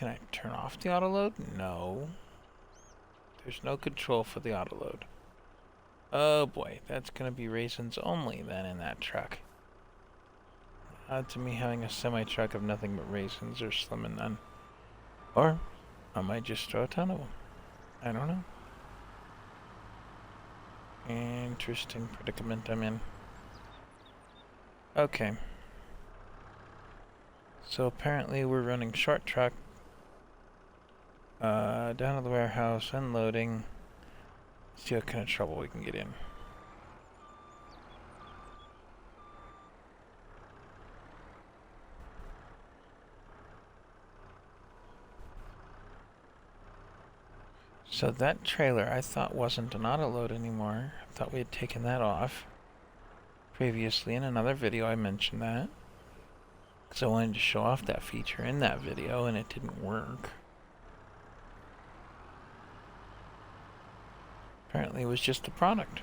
I turn off the autoload? No. There's no control for the autoload. Oh boy, that's gonna be raisins only then in that truck. Odd to me having a semi-truck of nothing but raisins or slim and none. Or, I might just throw a ton of them. I don't know. Interesting predicament I'm in. Okay. So apparently we're running short truck. Down to the warehouse, unloading. See what kind of trouble we can get in. So that trailer I thought wasn't an autoload anymore. I thought we had taken that off. Previously in another video I mentioned that. Because I wanted to show off that feature in that video and it didn't work. Apparently it was just the product.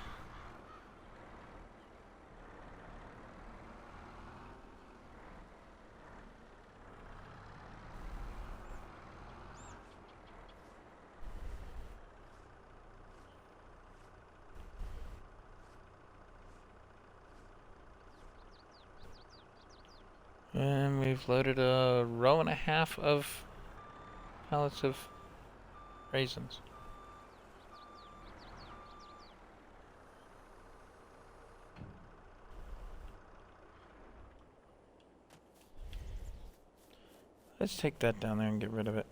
And we've loaded a row and a half of pallets of raisins. Let's take that down there and get rid of it.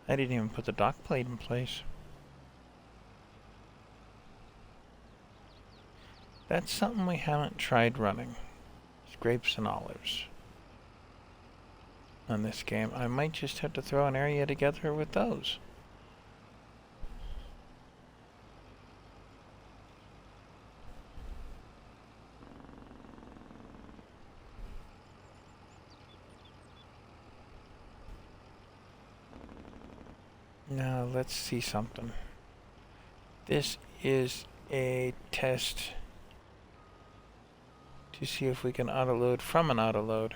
I didn't even put the dock plate in place. That's something we haven't tried running. It's grapes and olives. On this game, I might just have to throw an area together with those. Now let's see something. This is a test to see if we can autoload from an autoload.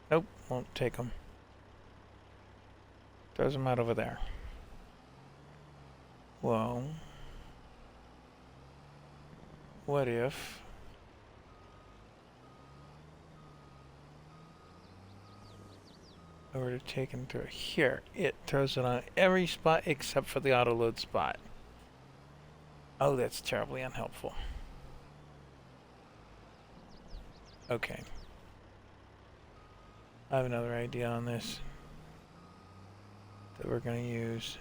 Nope, won't take them. Throws them out over there. Well, what if I were to take them through here? It throws it on every spot except for the autoload spot. Oh, that's terribly unhelpful. Okay. I have another idea on this that we're going to use.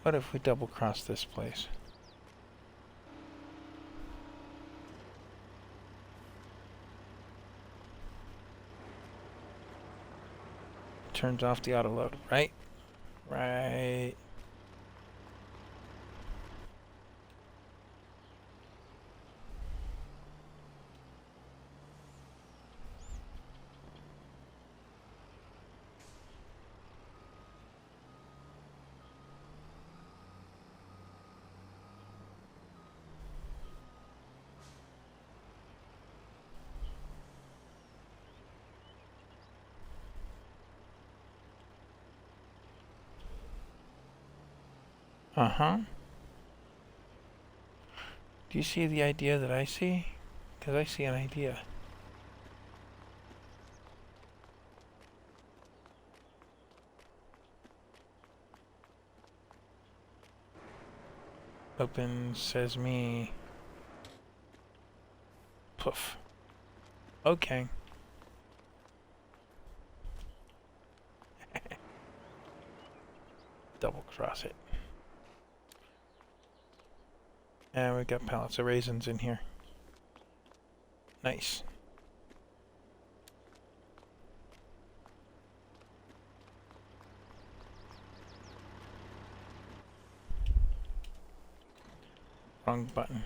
What if we double cross this place? Turns off the autoload, right? Right. Uh-huh. Do you see the idea that I see? Because I see an idea. Open, says me. Poof. Okay. Double cross it. And we've got pallets of raisins in here. Nice. Wrong button.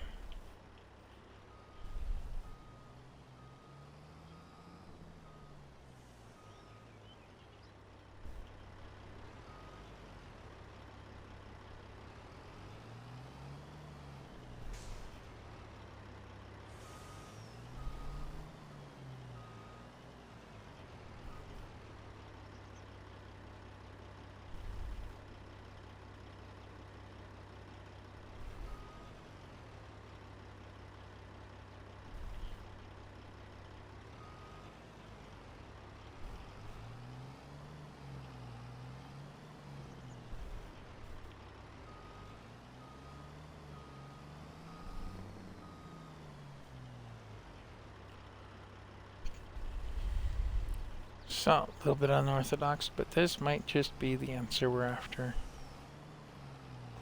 So, a little bit unorthodox, but this might just be the answer we're after.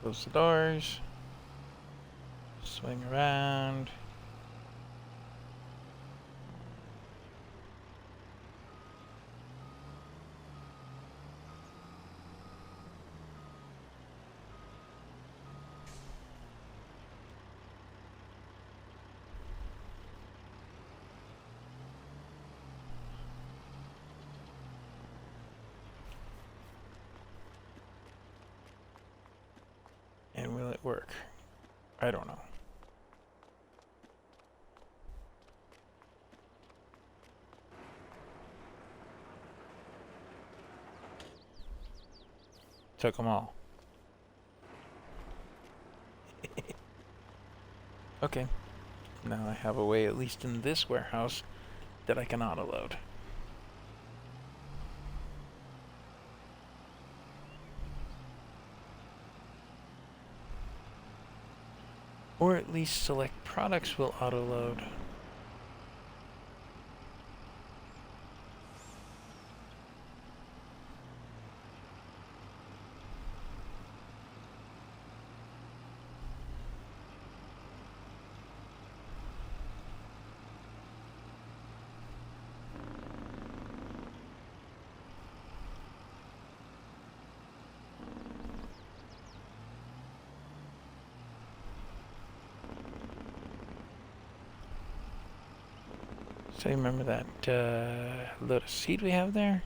Close the doors. Swing around. And will it work? I don't know. Took them all. Okay. Now I have a way, at least in this warehouse, that I can auto-load. Or at least select products will auto-load. So you remember that load of seed we have there?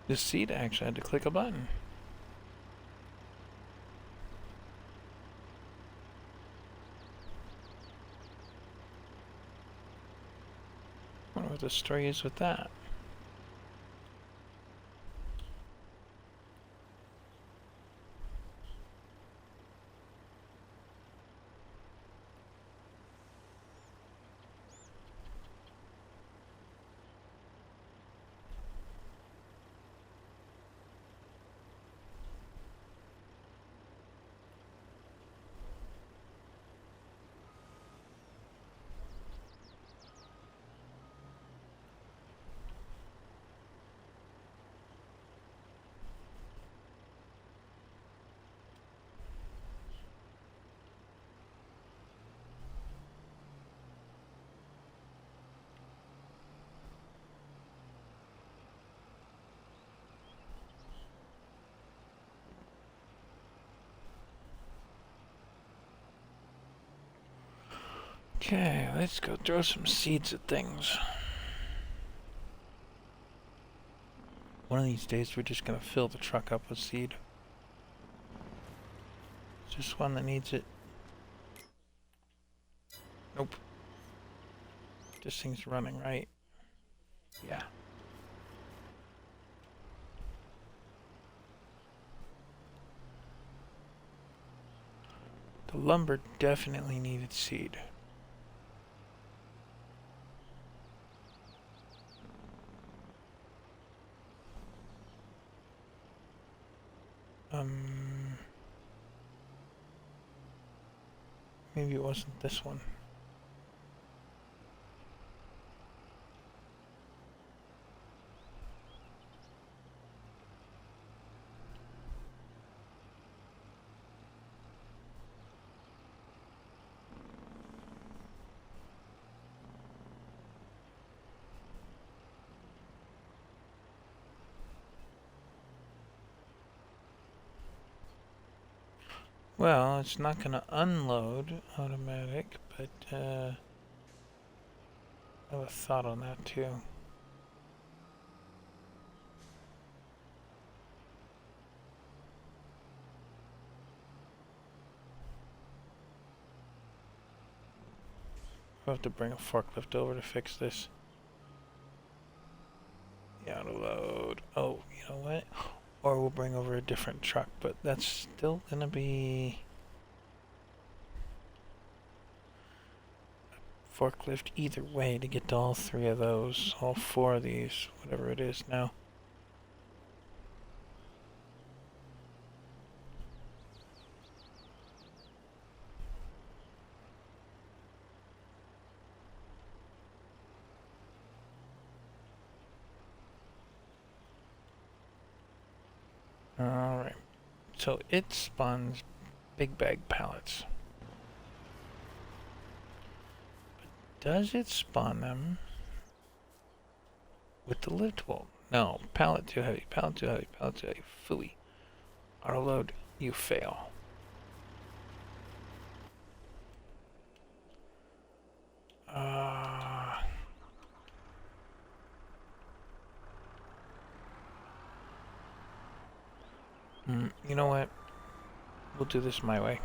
This seed actually had to click a button. I wonder what the story is with that. Okay, let's go throw some seeds at things. One of these days we're just gonna fill the truck up with seed. this one that needs it? Nope. This thing's running, right? Yeah. The lumber definitely needed seed. Maybe it wasn't this one. Well, it's not going to unload automatic, but I have a thought on that too. We'll have to bring a forklift over to fix this. Yeah, auto load. Oh, you know what? Or we'll bring over a different truck, but that's still going to be forklift either way to get to all three of those, all four of these, whatever it is now. Alright, so it spawns big bag pallets. Does it spawn them with the lift bolt? No, pallet too heavy, pallet too heavy, pallet too heavy. Phooey. Auto load, you fail. You know what? We'll do this my way.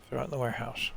Throw it in the warehouse.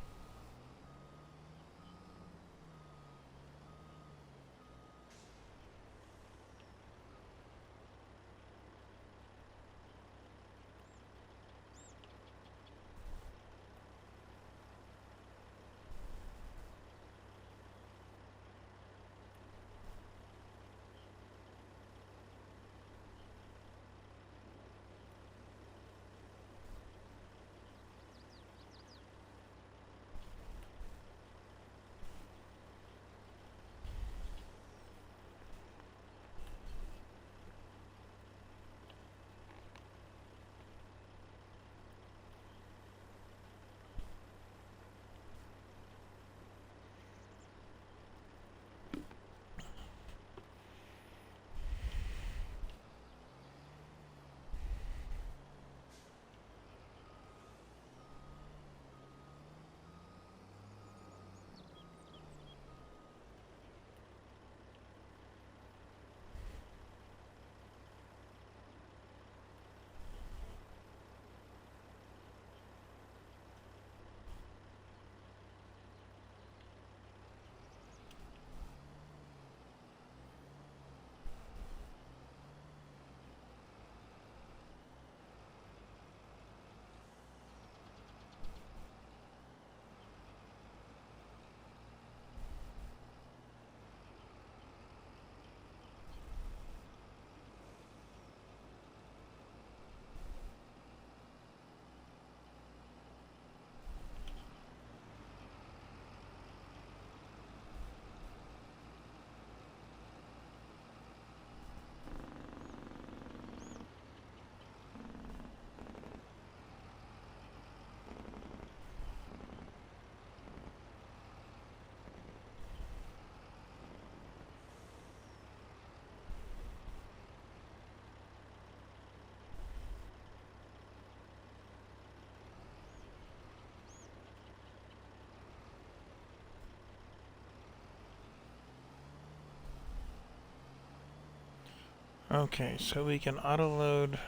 Okay, so we can auto-load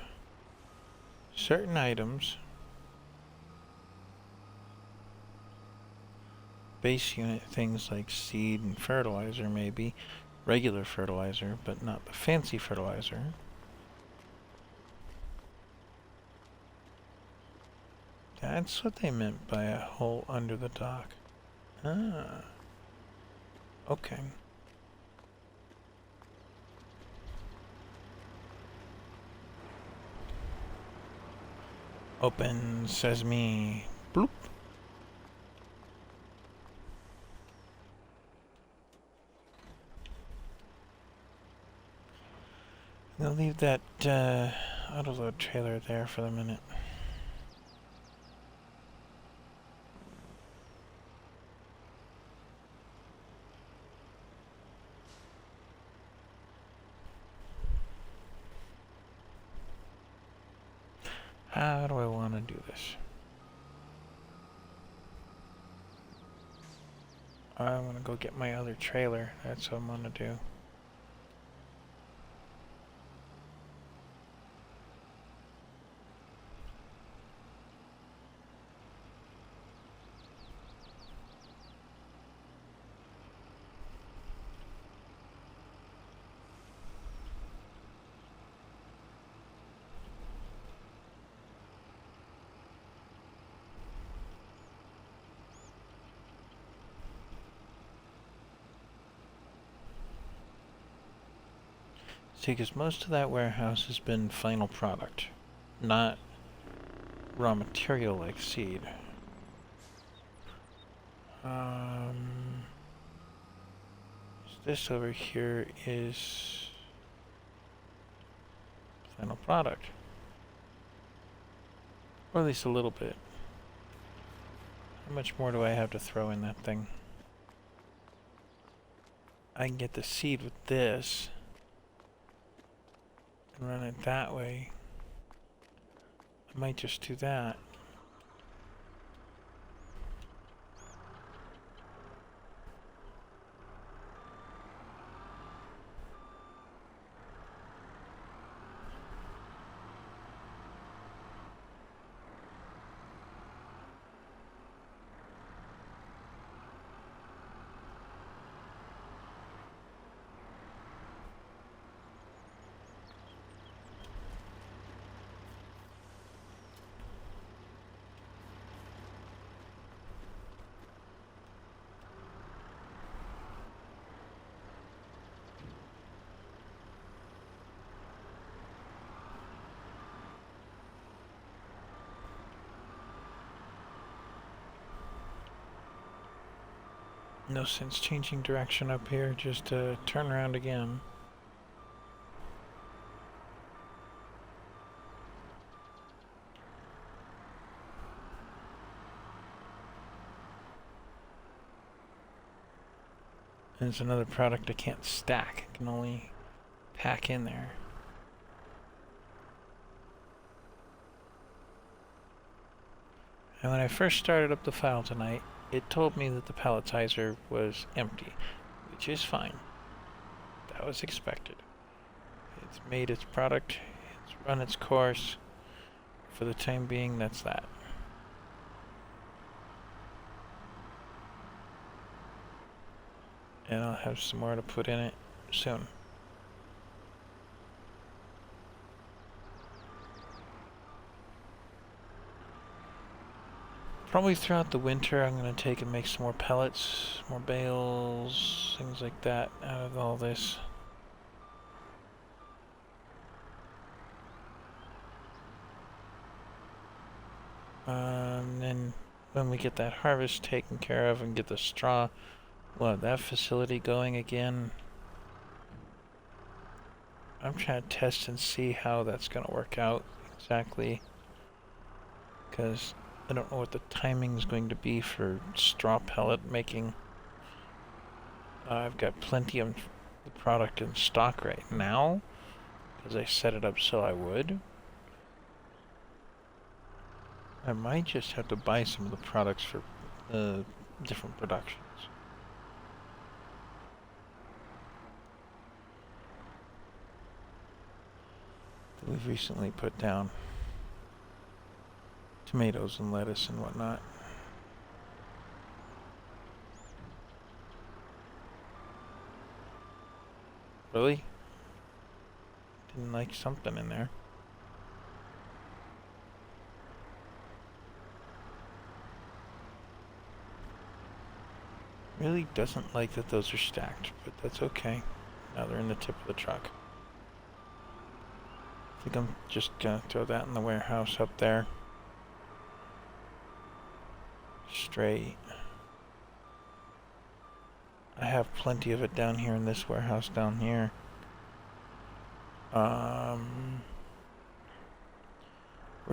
certain items. Base unit things like seed and fertilizer, maybe. Regular fertilizer, but not the fancy fertilizer. That's what they meant by a hole under the dock. Ah. Okay. Open sesame. Bloop. I'll leave that auto-load trailer there for the minute. How do I want to do this? I'm going to go get my other trailer. That's what I'm going to do. See, because most of that warehouse has been final product, not raw material like seed. This over here is final product. Or at least a little bit. How much more do I have to throw in that thing? I can get the seed with this. And run it that way. I might just do that. No sense changing direction up here, just turn around again. And it's another product I can't stack, I can only pack in there. And when I first started up the file tonight, it told me that the palletizer was empty, which is fine. That was expected. It's made its product, it's run its course. For the time being, that's that. And I'll have some more to put in it soon. Probably throughout the winter I'm going to take and make some more pellets, more bales, things like that out of all this. Then when we get that harvest taken care of and get the straw, we'll have that facility going again. I'm trying to test and see how that's going to work out exactly, because I don't know what the timing is going to be for straw pellet making. I've got plenty of the product in stock right now, because I set it up so I would. I might just have to buy some of the products for different productions. we've recently put down. Tomatoes and lettuce and whatnot. Really? Didn't like something in there. Really doesn't like that those are stacked, but that's okay. Now they're in the tip of the truck. I think I'm just gonna throw that in the warehouse up there. Straight. I have plenty of it down here in this warehouse down here. We're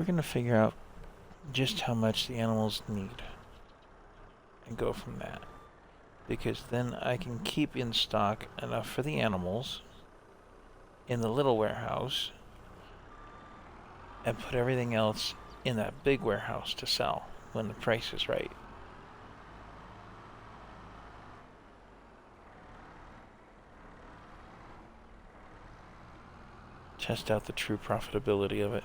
gonna figure out just how much the animals need and go from that. Because then I can keep in stock enough for the animals in the little warehouse and put everything else in that big warehouse to sell when the price is right. Test out the true profitability of it.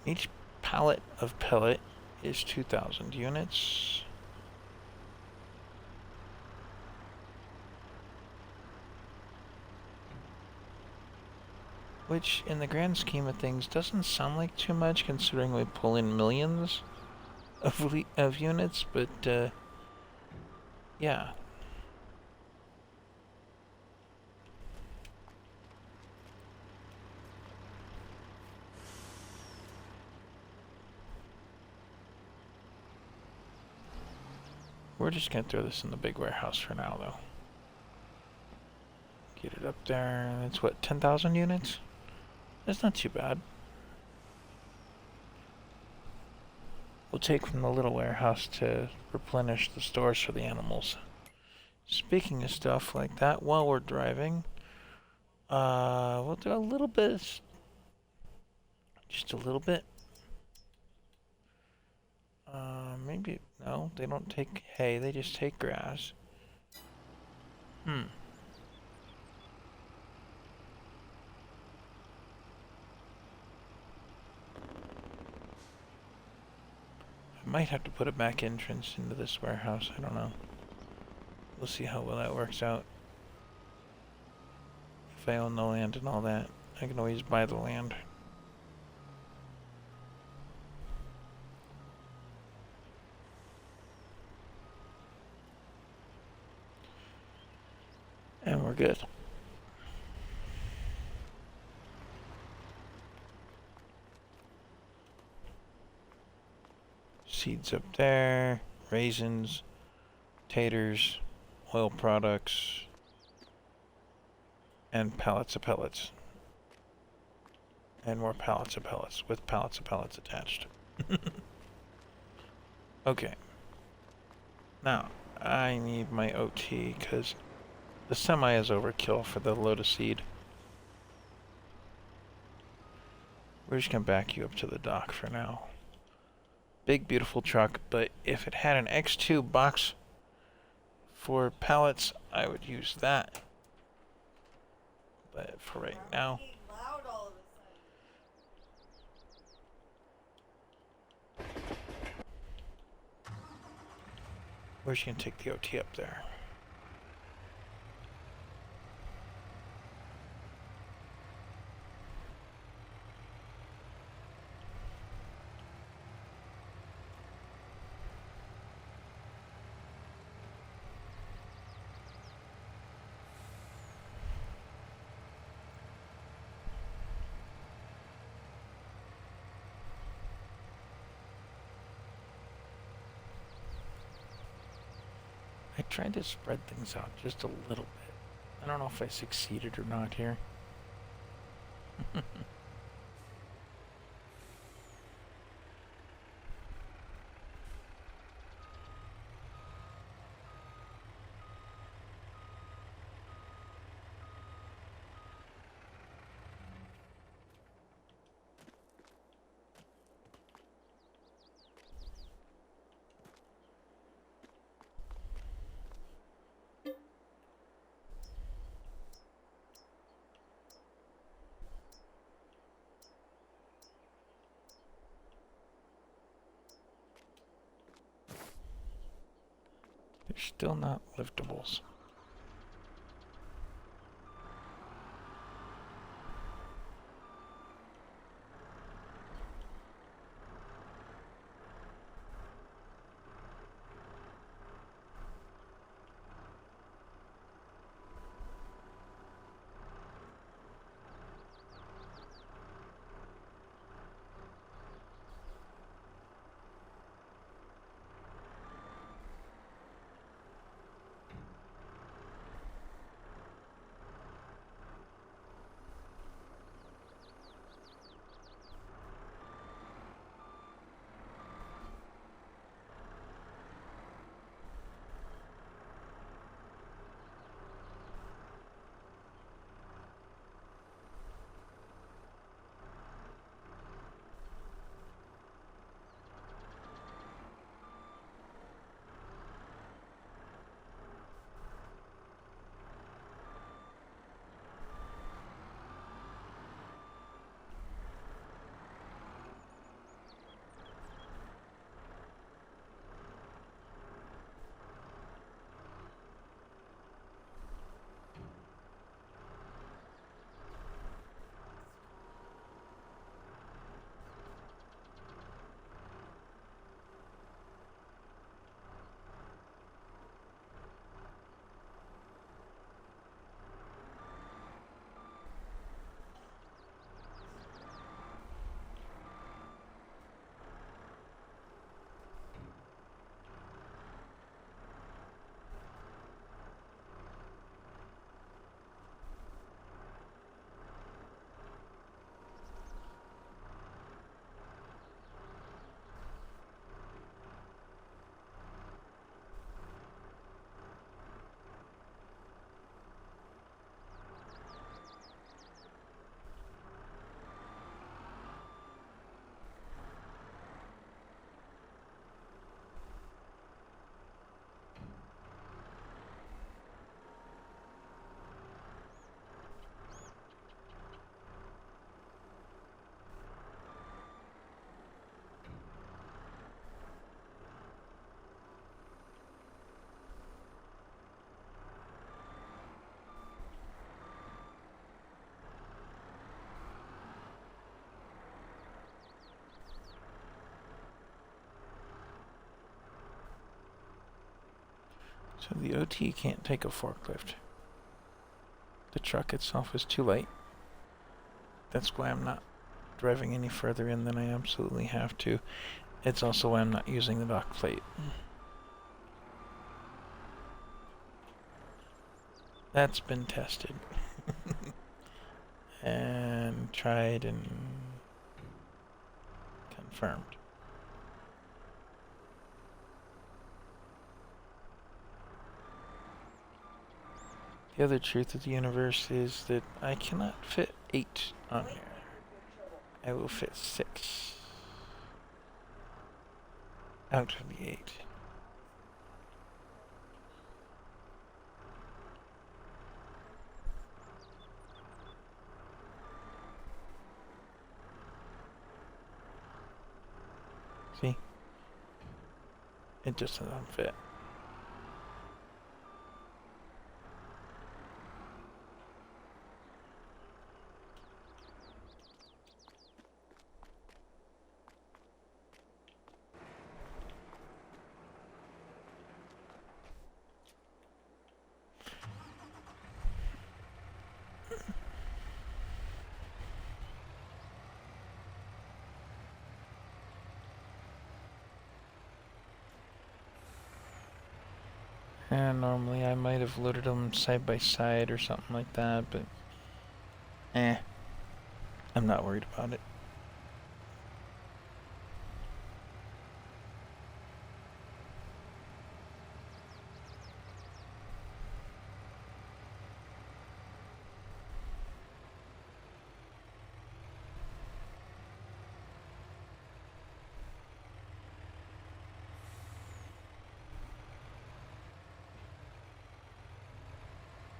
Each pallet of pellet is 2,000 units. Which, in the grand scheme of things, doesn't sound like too much considering we pull in millions of units, but, yeah. We're just gonna throw this in the big warehouse for now, though. Get it up there. It's what, 10,000 units? That's not too bad. We'll take from the little warehouse to replenish the stores for the animals. Speaking of stuff like that, while we're driving, we'll do a little bit, just a little bit. Maybe, no, they don't take hay, they just take grass. I might have to put a back entrance into this warehouse, I don't know. We'll see how well that works out. If I own the land and all that, I can always buy the land. And we're good. Seeds up there, raisins, taters, oil products, and pallets of pellets. And more pallets of pellets, with pallets of pellets attached. Okay. Now, I need my OT, because the semi is overkill for the load of seed. We're just gonna back you up to the dock for now. Big, beautiful truck, but if it had an X2 box for pallets, I would use that. But for right now, Loud all of a sudden. we're just gonna take the OT up there. I tried to spread things out just a little bit. I don't know if I succeeded or not here. Still not liftables. So the OT can't take a forklift. The truck itself is too light. That's why I'm not driving any further in than I absolutely have to. It's also why I'm not using the dock plate. That's been tested. And tried and confirmed. The other truth of the universe is that I cannot fit 8 on here. I will fit 6 out of the 8. See? It just doesn't fit. And normally I might have loaded them side by side or something like that, but I'm not worried about it.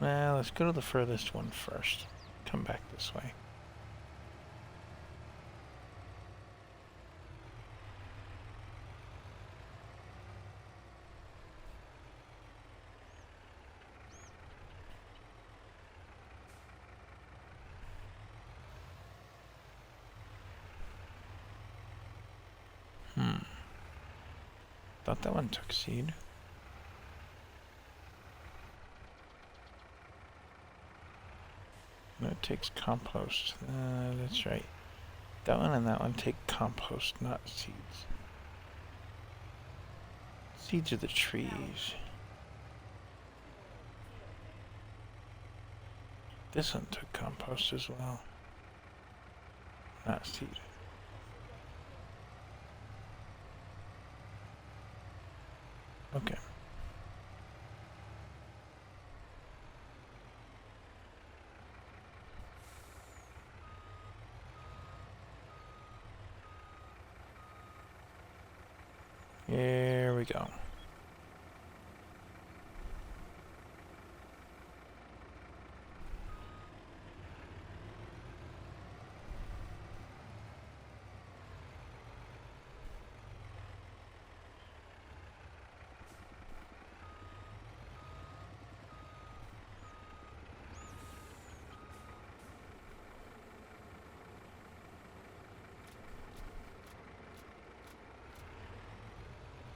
Well, let's go to the furthest one first. Come back this way. thought that one took seed. No, it takes compost. That's right. That one and that one take compost, not seeds. Seeds are the trees. This one took compost as well. Not seed. Okay. Here we go.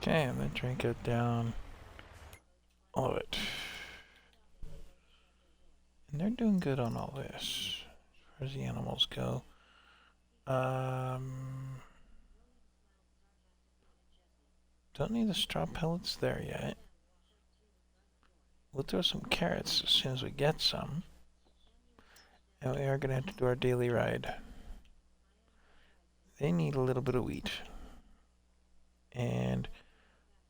Okay, and then drink it down. All of it. And they're doing good on all this, as far as the animals go. Don't need the straw pellets there yet. We'll throw some carrots as soon as we get some. And we are going to have to do our daily ride. They need a little bit of wheat. And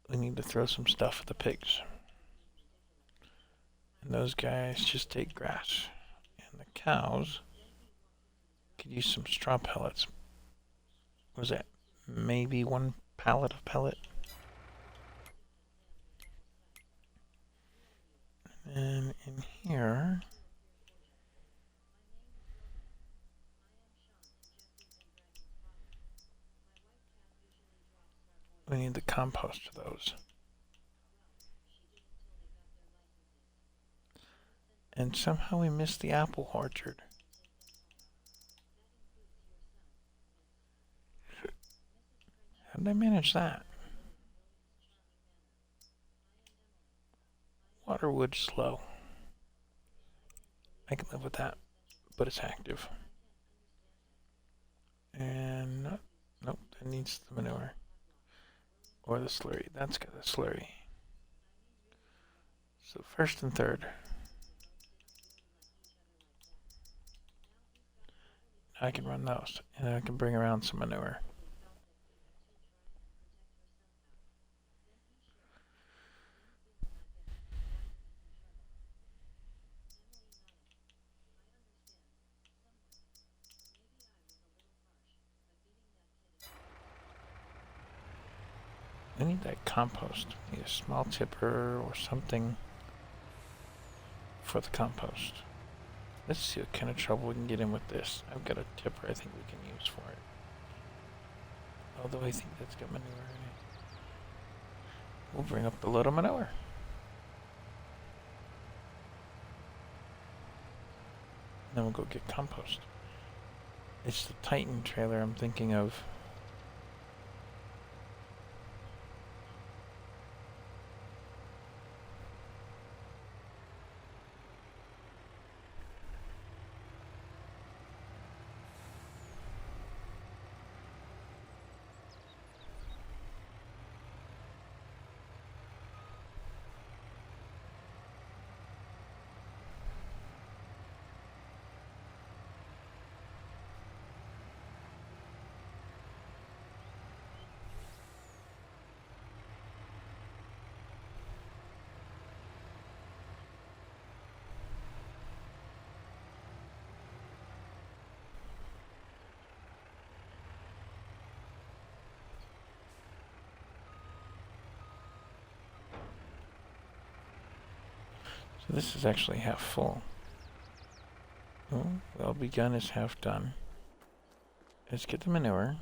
we need to throw some stuff at the pigs. And those guys just take grass. And the cows could use some straw pellets. Was that maybe 1 pallet of pellet? And in here, we need the compost for those. And somehow we missed the apple orchard. How did I manage that? Waterwood slow. I can live with that, but it's active. And nope, that needs the manure. Or the slurry. That's got the slurry. So first and third. I can run those, and I can bring around some manure. I need that compost. I need a small tipper or something for the compost. Let's see what kind of trouble we can get in with this. I've got a tipper I think we can use for it. Although I think that's got manure in it. We'll bring up the load of manure. Then we'll go get compost. It's the Titan trailer I'm thinking of. So this is actually half full. Oh, well begun is half done. Let's get the manure.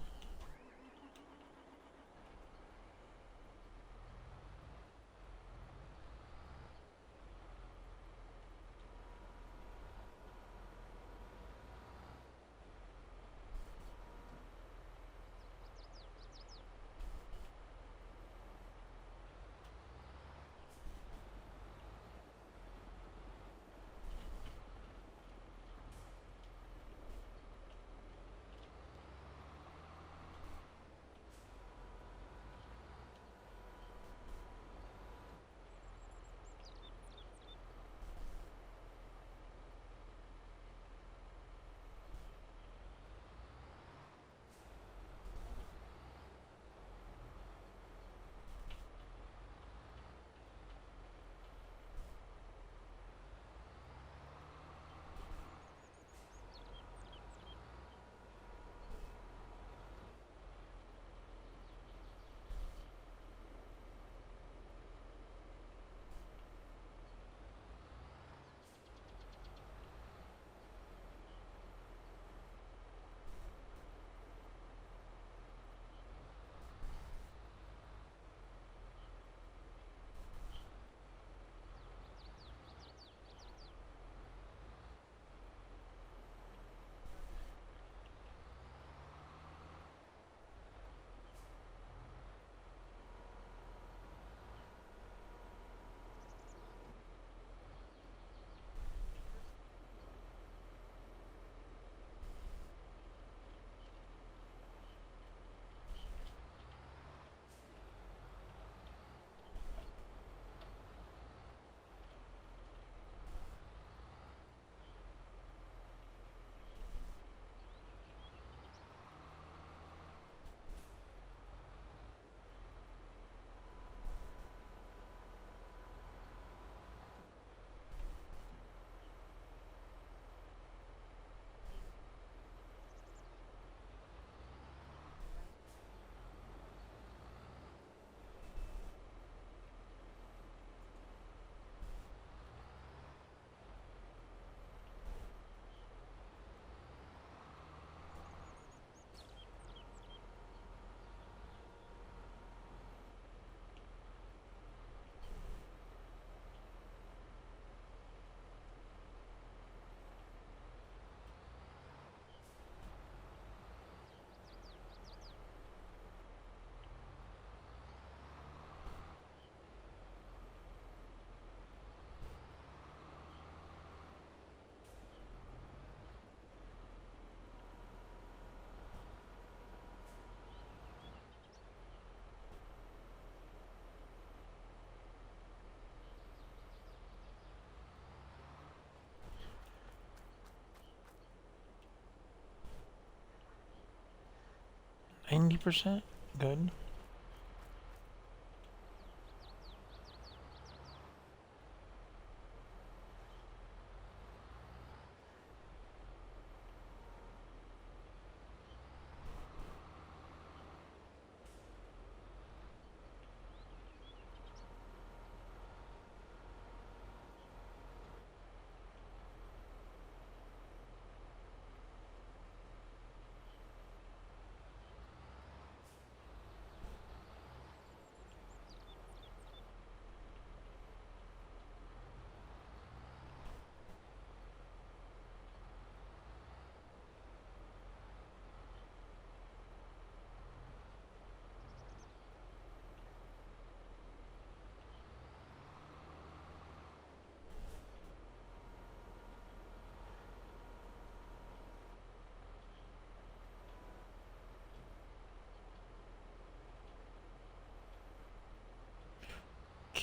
90%? Good.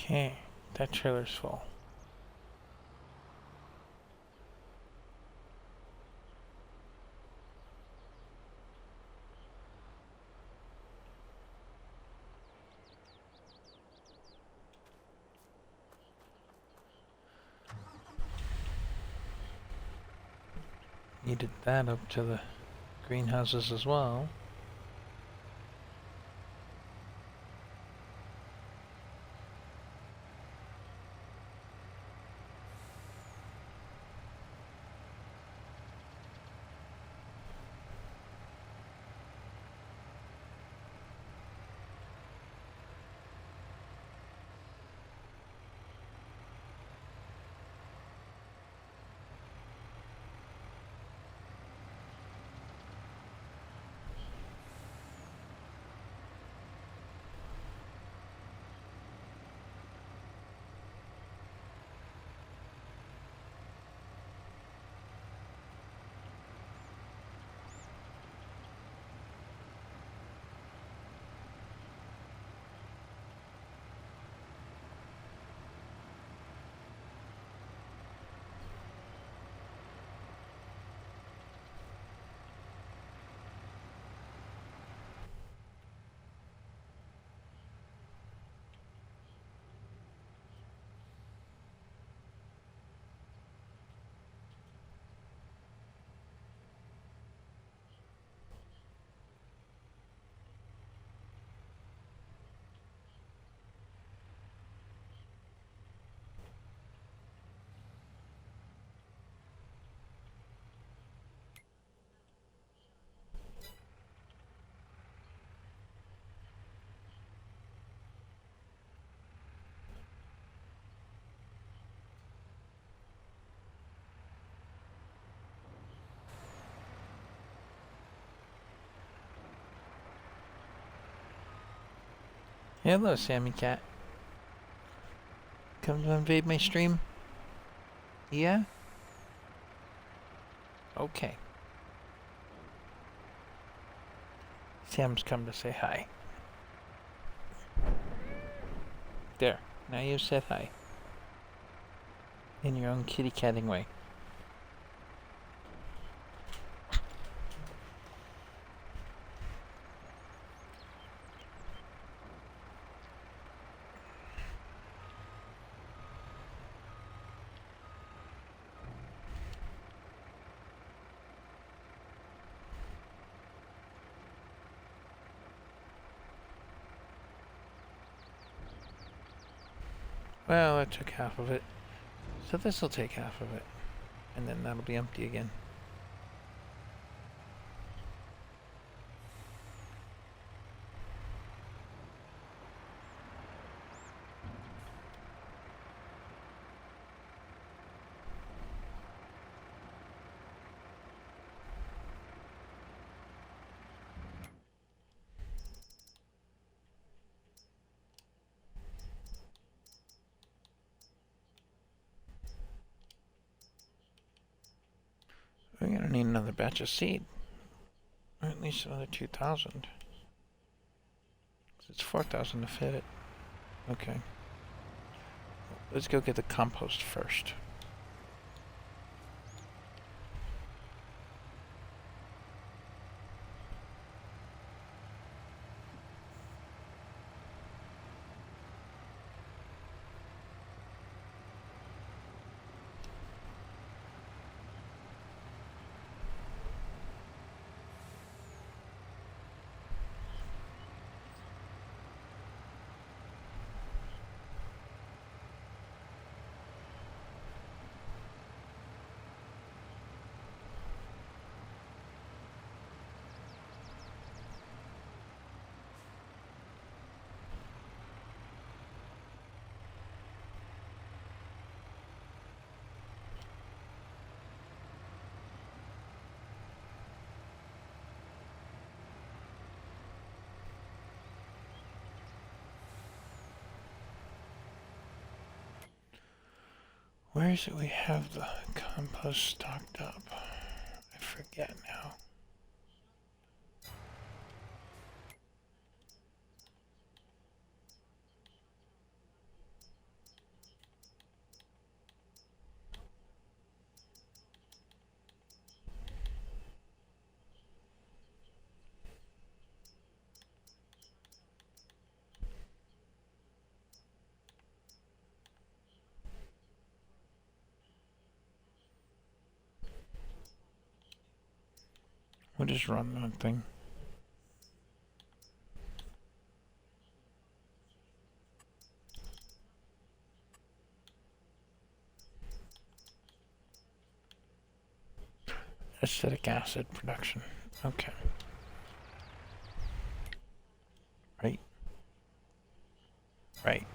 Okay, that trailer's full. Needed that up to the greenhouses as well. Hello, Sammy Cat. Come to invade my stream? Yeah? Okay. Sam's come to say hi. There. Now you've said hi. In your own kitty catting way. Well, that took half of it. So this'll take half of it. And then that'll be empty again. We're gonna need another batch of seed. Or at least another 2,000. It's 4,000 to fit it. Okay. Let's go get the compost first. Where is it we have the compost stocked up? I forget now. We'll just run that thing. Acetic acid production. Okay. Right. Right.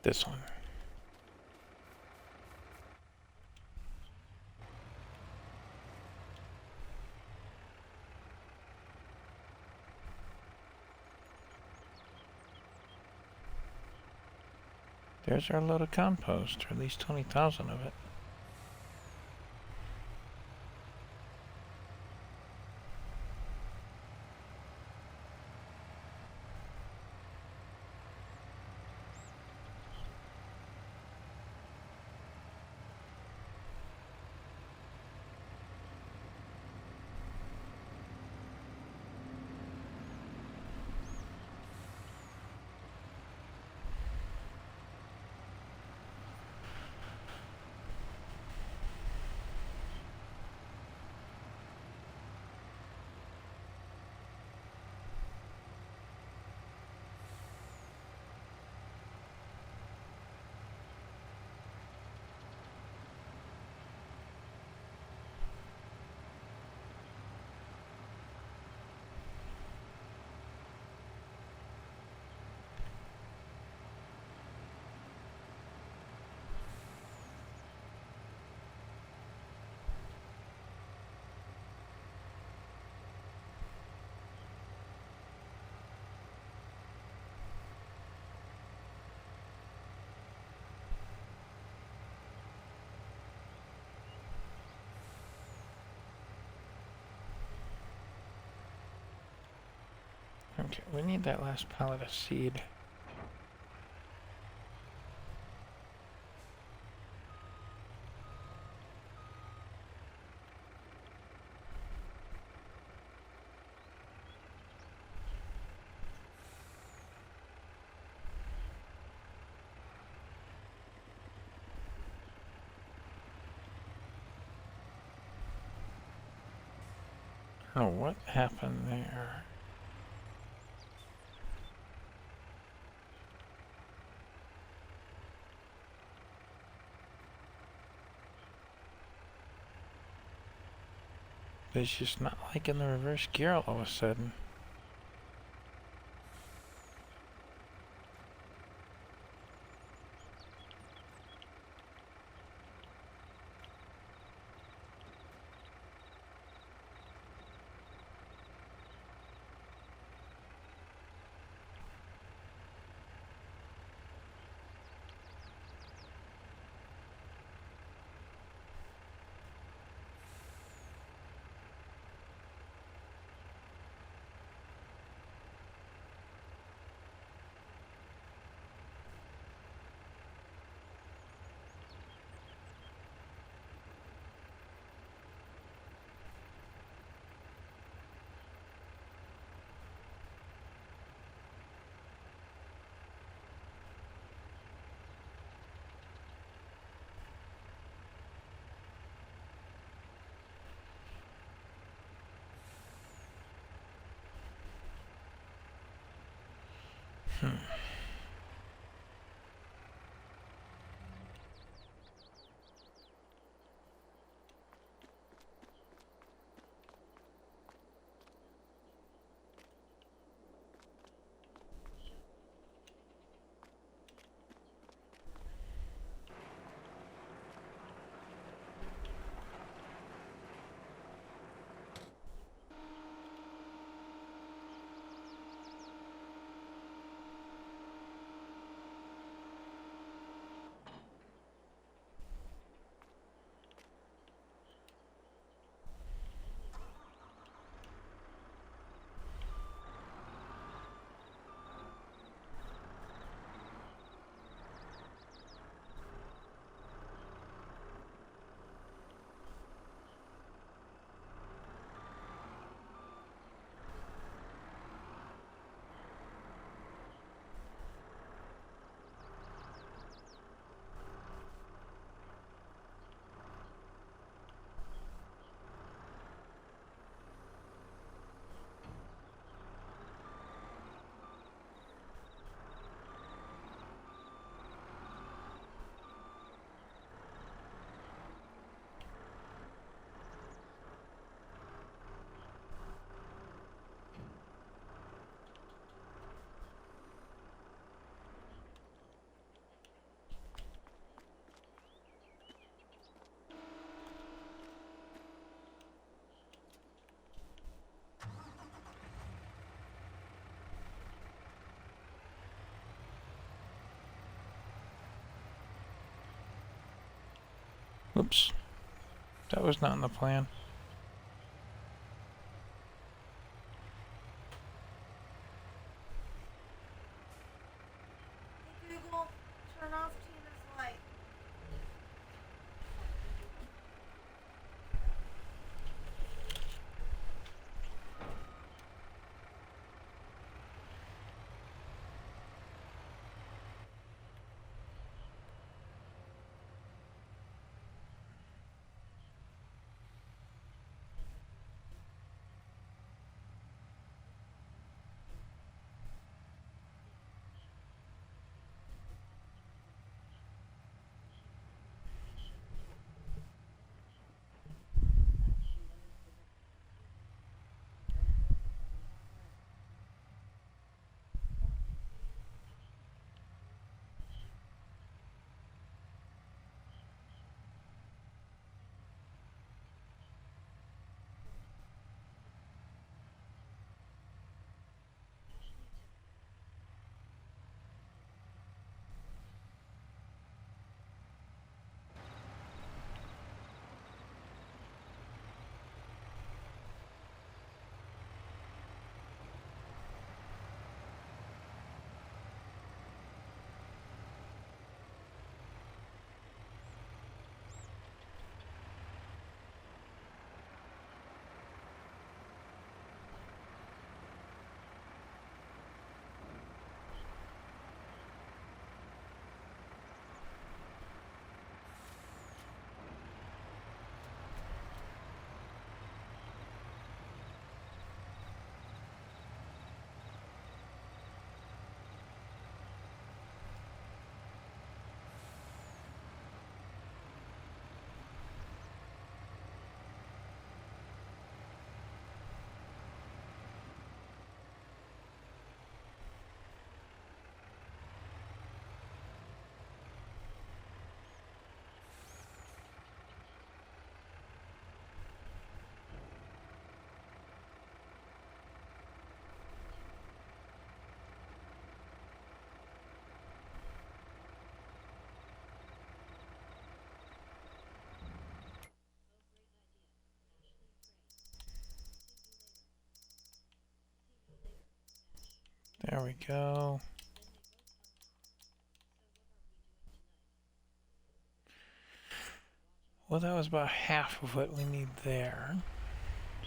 This one. There's our load of compost, or at least 20,000 of it. Okay, we need that last pallet of seed. Oh, what happened there? It's just not like in the reverse gear all of a sudden. Hmm. Oops. That was not in the plan. Hey Google, turn off Tina's light. There we go. Well, that was about half of what we need there.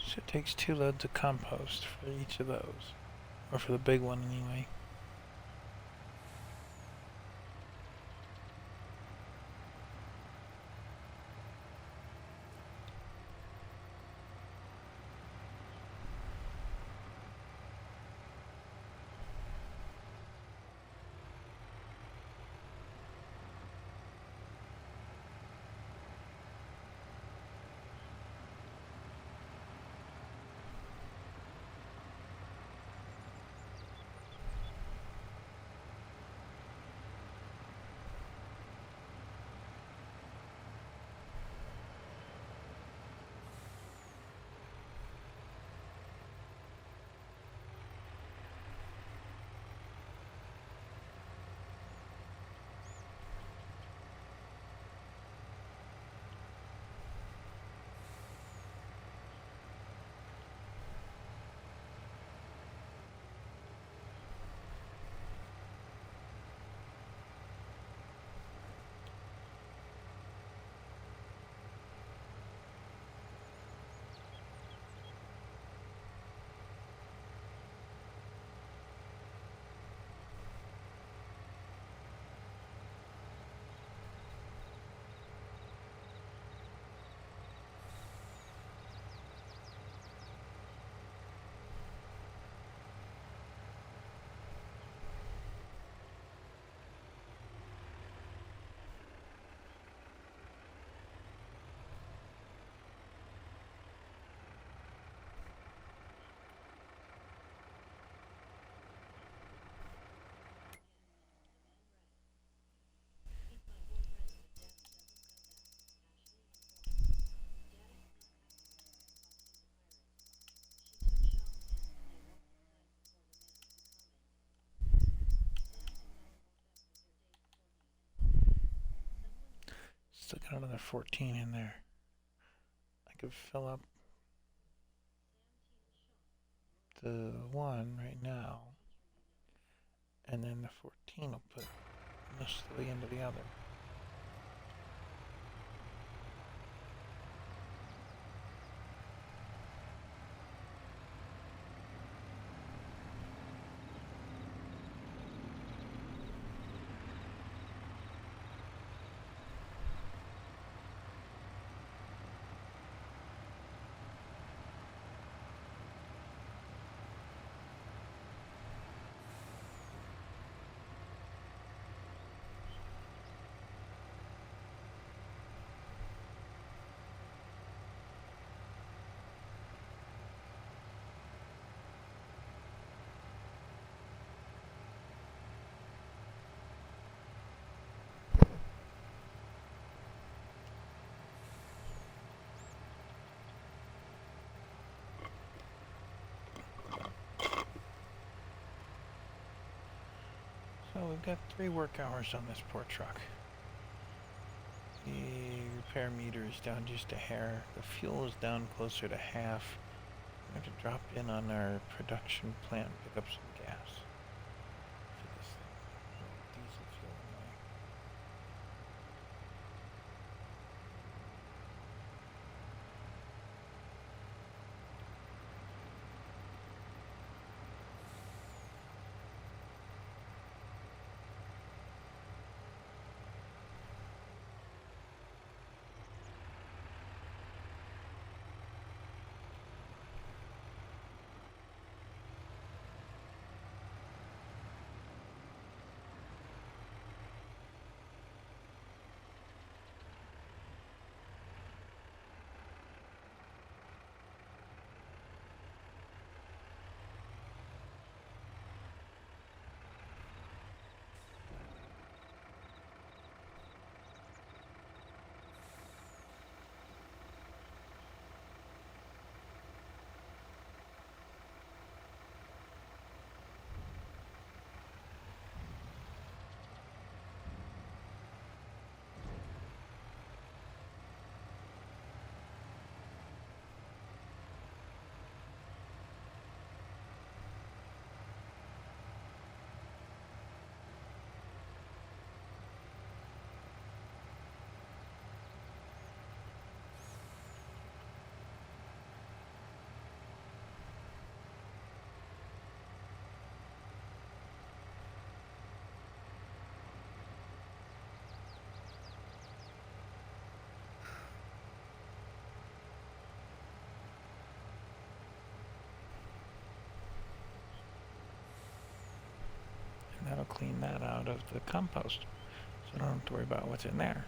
So it takes 2 loads of compost for each of those. Or for the big one anyway. another 14 in there. I could fill up the one right now, and then the 14 will put mostly into the other. So we've got 3 work hours on this poor truck. The repair meter is down just a hair. The fuel is down closer to half. I'm going to drop in on our production plant and pick up some gas for this thing. Diesel fuel anyway. That'll clean that out of the compost, so I don't have to worry about what's in there.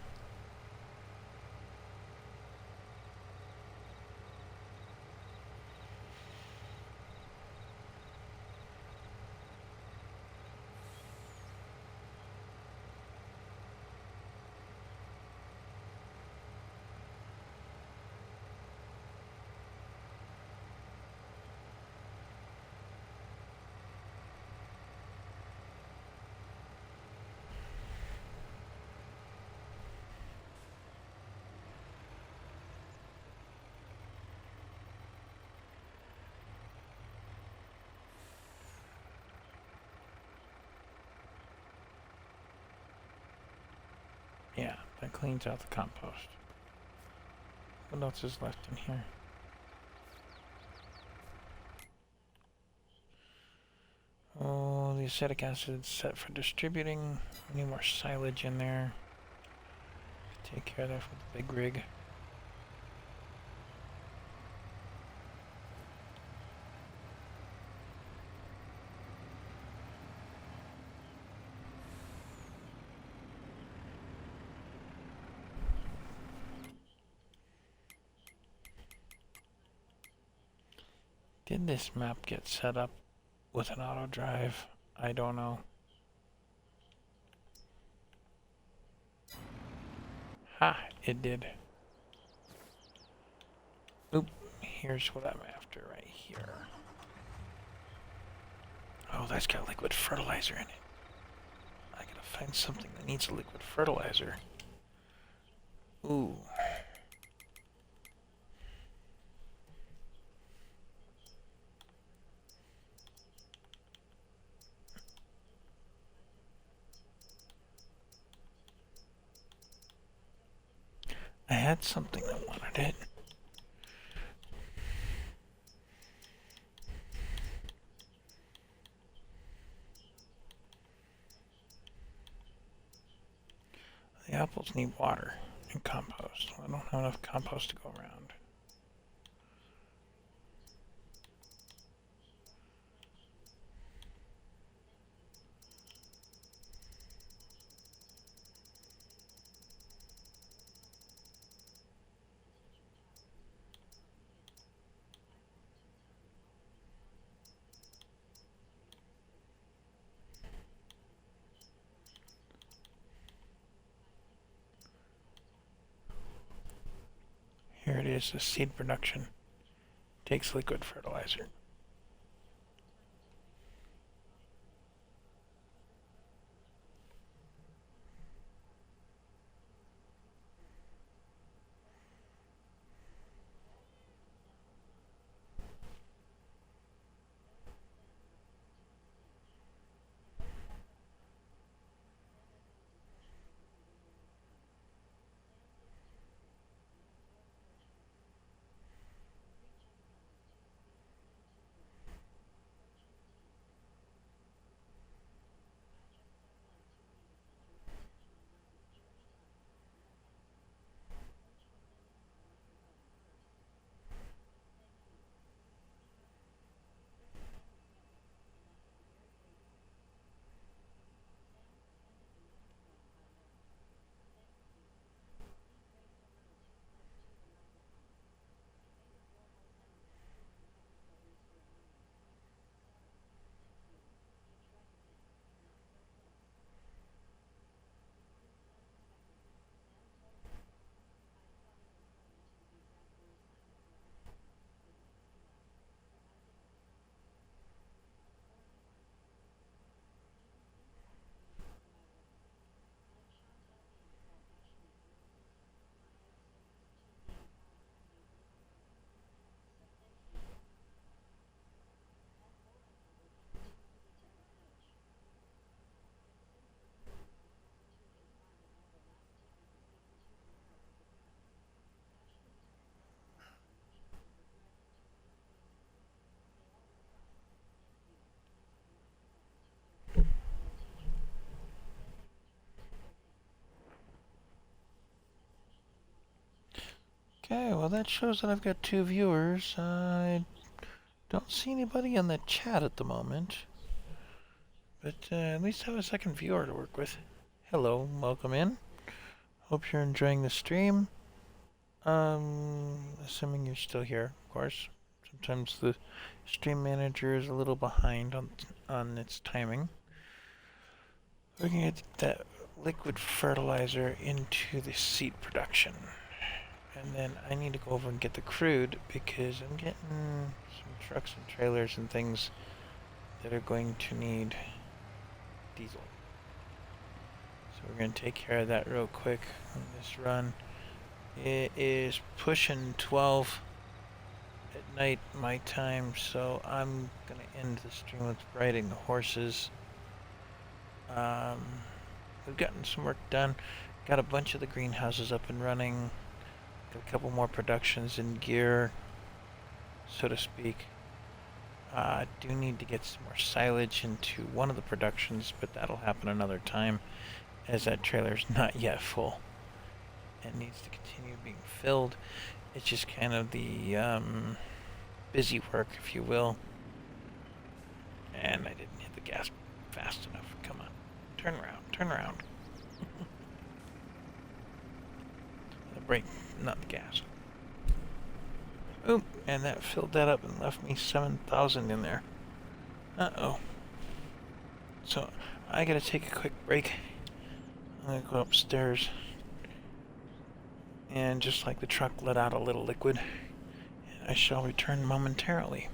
Yeah, that cleans out the compost. What else is left in here? Oh, the acetic acid's set for distributing. Any more silage in there? Take care of that with the big rig. Did this map get set up with an auto drive? I don't know. Ha, it did. Oop, here's what I'm after right here. Oh, that's got liquid fertilizer in it. I gotta find something that needs a liquid fertilizer. Ooh. I had something that wanted it. The apples need water and compost. I don't have enough compost to go around. Here it is, the seed production. Takes liquid fertilizer. Okay, well that shows that I've got 2 viewers. I don't see anybody in the chat at the moment. But at least I have a second viewer to work with. Hello, welcome in. Hope you're enjoying the stream. Assuming you're still here, of course. Sometimes the stream manager is a little behind on its timing. We're gonna get that liquid fertilizer into the seed production. And then I need to go over and get the crude because I'm getting some trucks and trailers and things that are going to need diesel. So we're going to take care of that real quick on this run. It is pushing 12 at night my time, so I'm going to end the stream with riding the horses. We've gotten some work done. Got a bunch of the greenhouses up and running. Got a couple more productions in gear, so to speak. Do need to get some more silage into one of the productions, but that'll happen another time, as that trailer's not yet full and needs to continue being filled. It's just kind of the busy work, if you will. And I didn't hit the gas fast enough. Come on, turn around, turn around. The brake, not the gas. Oop, and that filled that up and left me 7,000 in there. Uh-oh. So, I gotta take a quick break. I'm gonna go upstairs. And just like the truck let out a little liquid, and I shall return momentarily.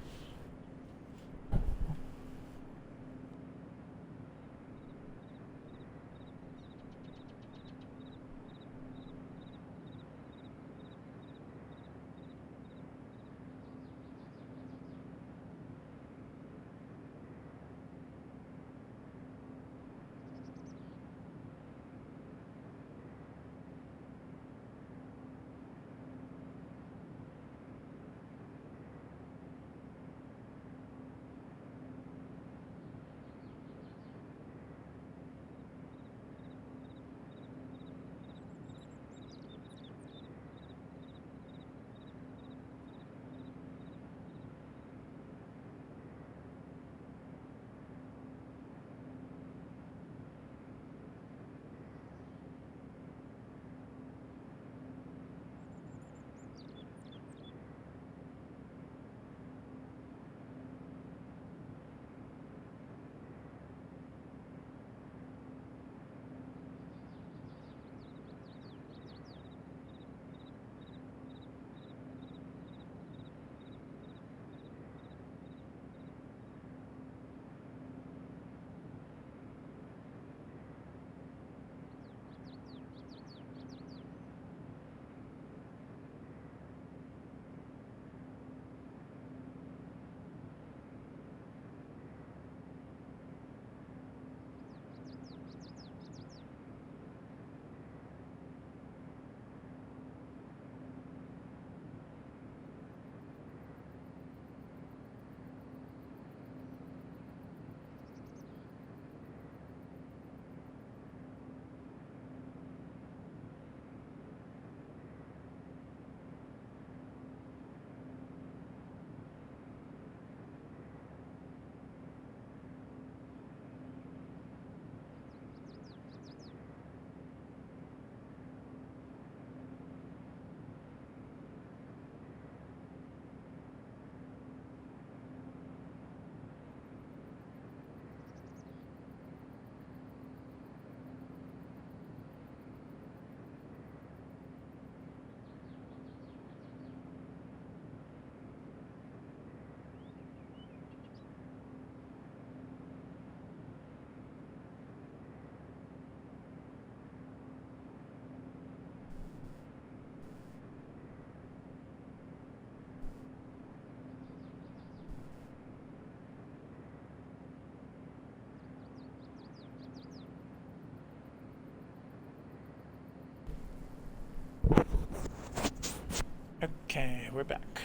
Okay, we're back.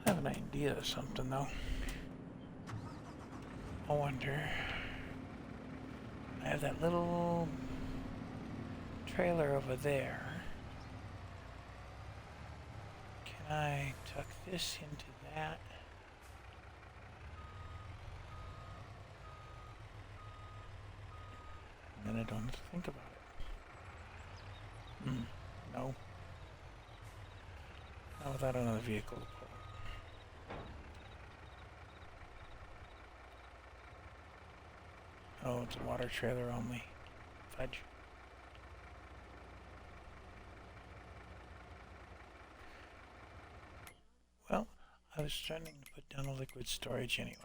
I have an idea of something though. I wonder. I have that little trailer over there. Can I tuck this into that? And then I don't have to think about it. No. Not without another vehicle to pull. Oh, it's a water trailer only. Fudge. Well, I was trying to put down a liquid storage anyway.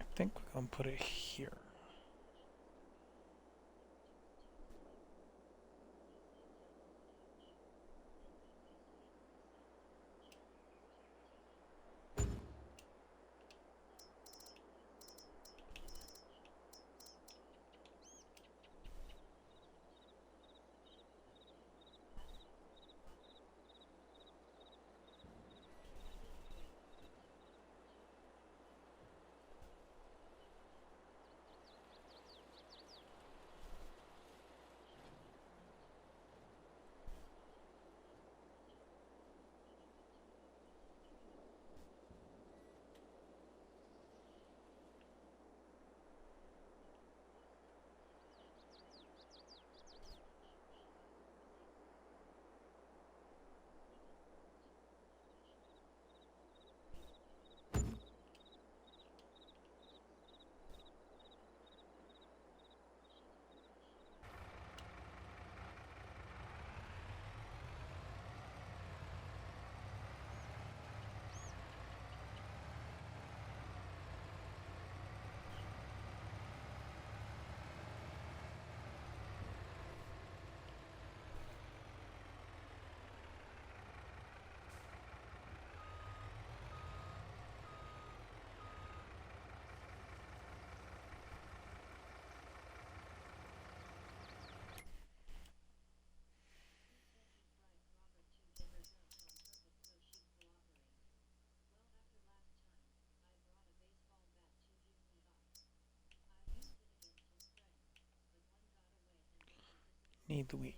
I think we're going to put it here. Need the wheat.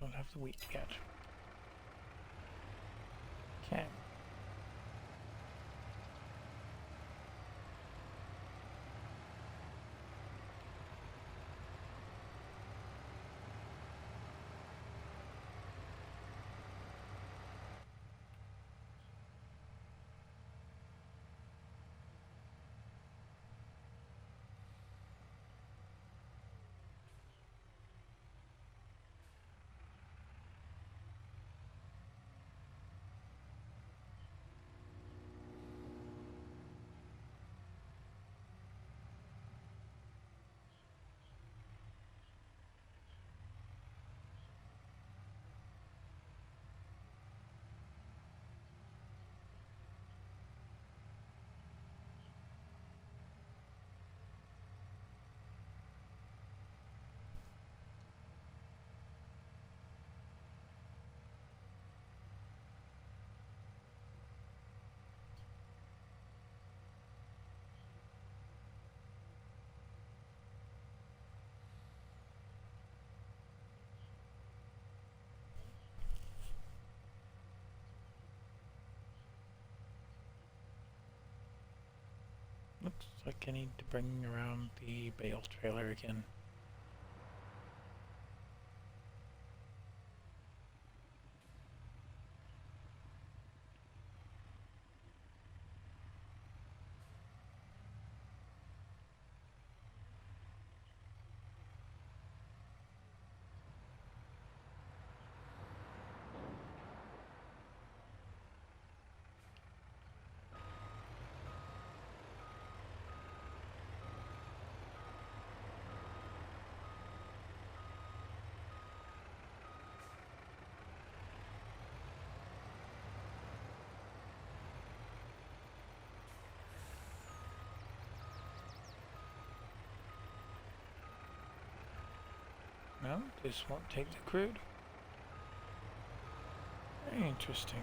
Don't have the wheat yet. Okay. Looks like I need to bring around the bale trailer again. Well, this won't take the crude. Very interesting.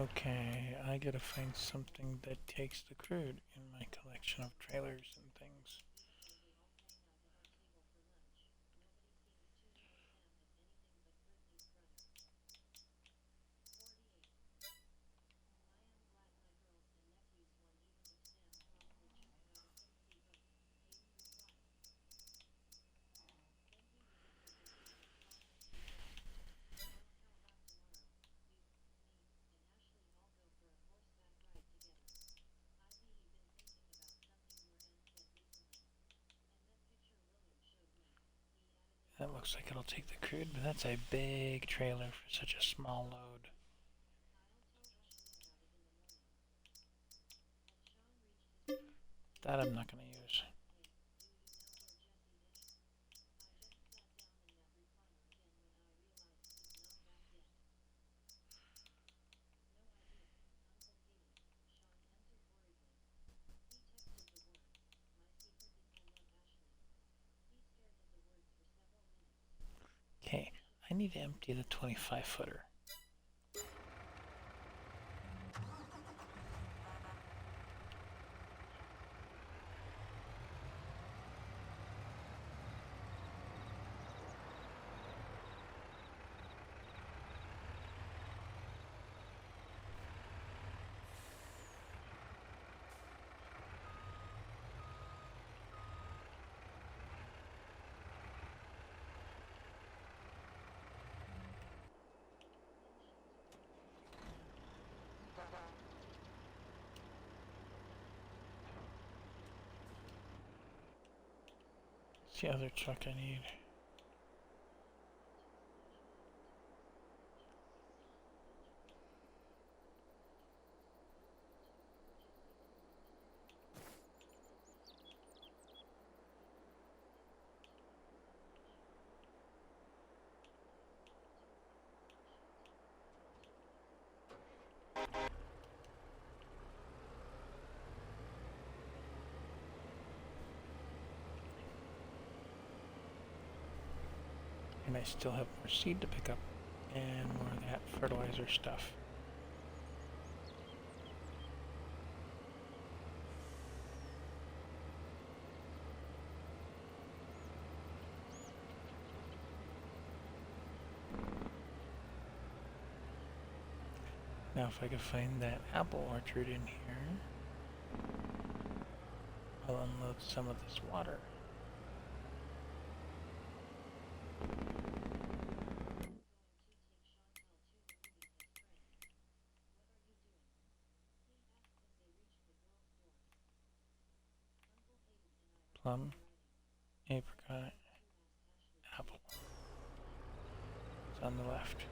Okay, I gotta find something that takes the crude in my collection of trailers and things. That looks like it'll take the crude, but that's a big trailer for such a small load. That I'm not going to use. Okay, I need to empty the 25 footer. It's the other truck I need. And I still have more seed to pick up and more of that fertilizer stuff. Now if I could find that apple orchard in here, I'll unload some of this water. Plum, apricot, apple. It's on the left.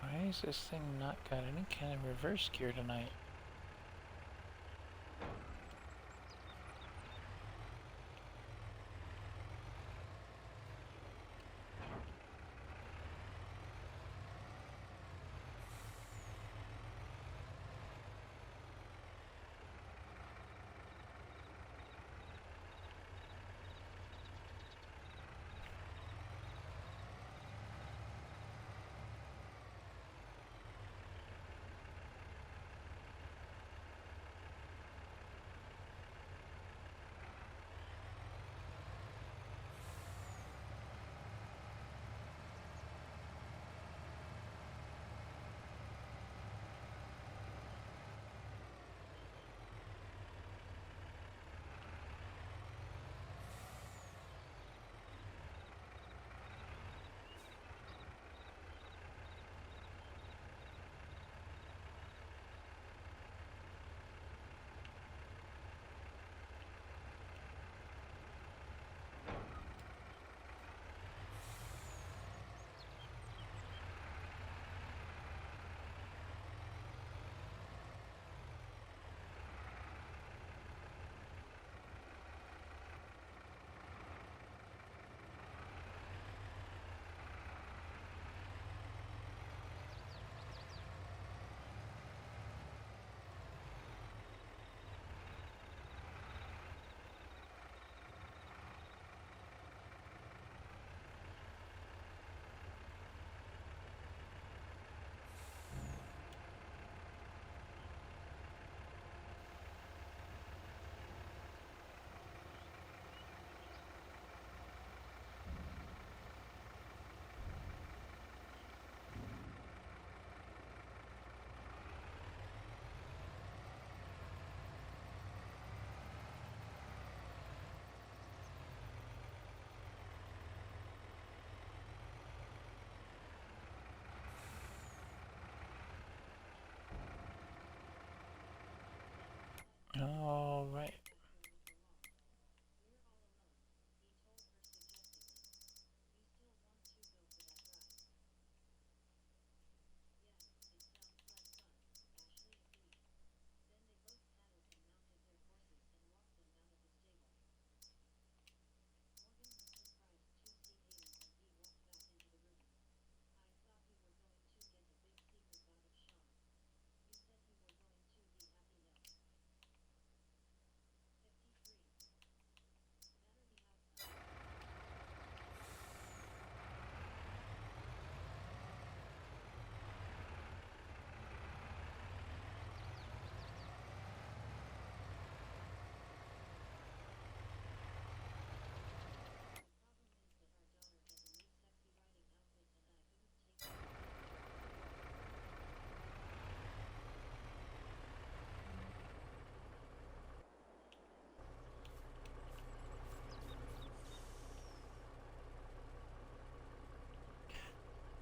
Why is this thing not got any kind of reverse gear tonight? All right.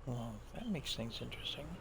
Well, that makes things interesting.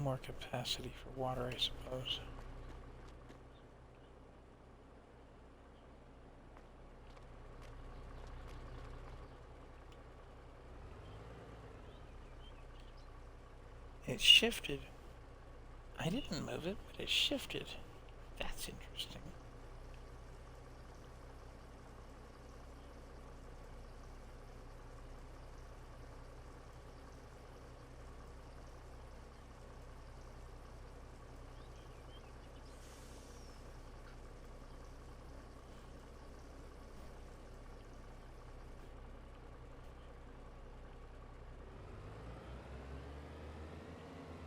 more capacity for water, I suppose. It shifted. I didn't move it, but it shifted. That's interesting.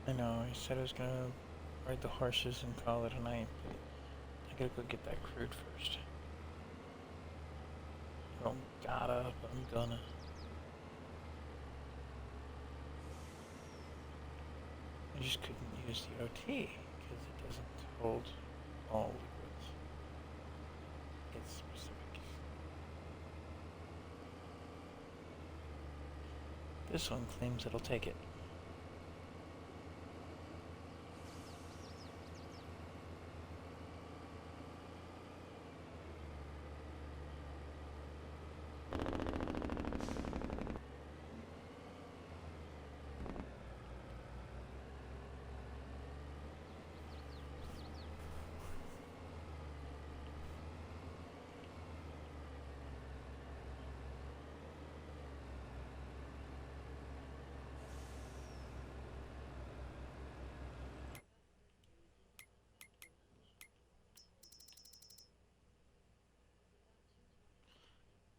I know, he said I was gonna ride the horses and call it a night, but I gotta go get that crude first. I don't gotta, but I'm gonna. I just couldn't use the OT because it doesn't hold all liquids. It's specific. This one claims it'll take it.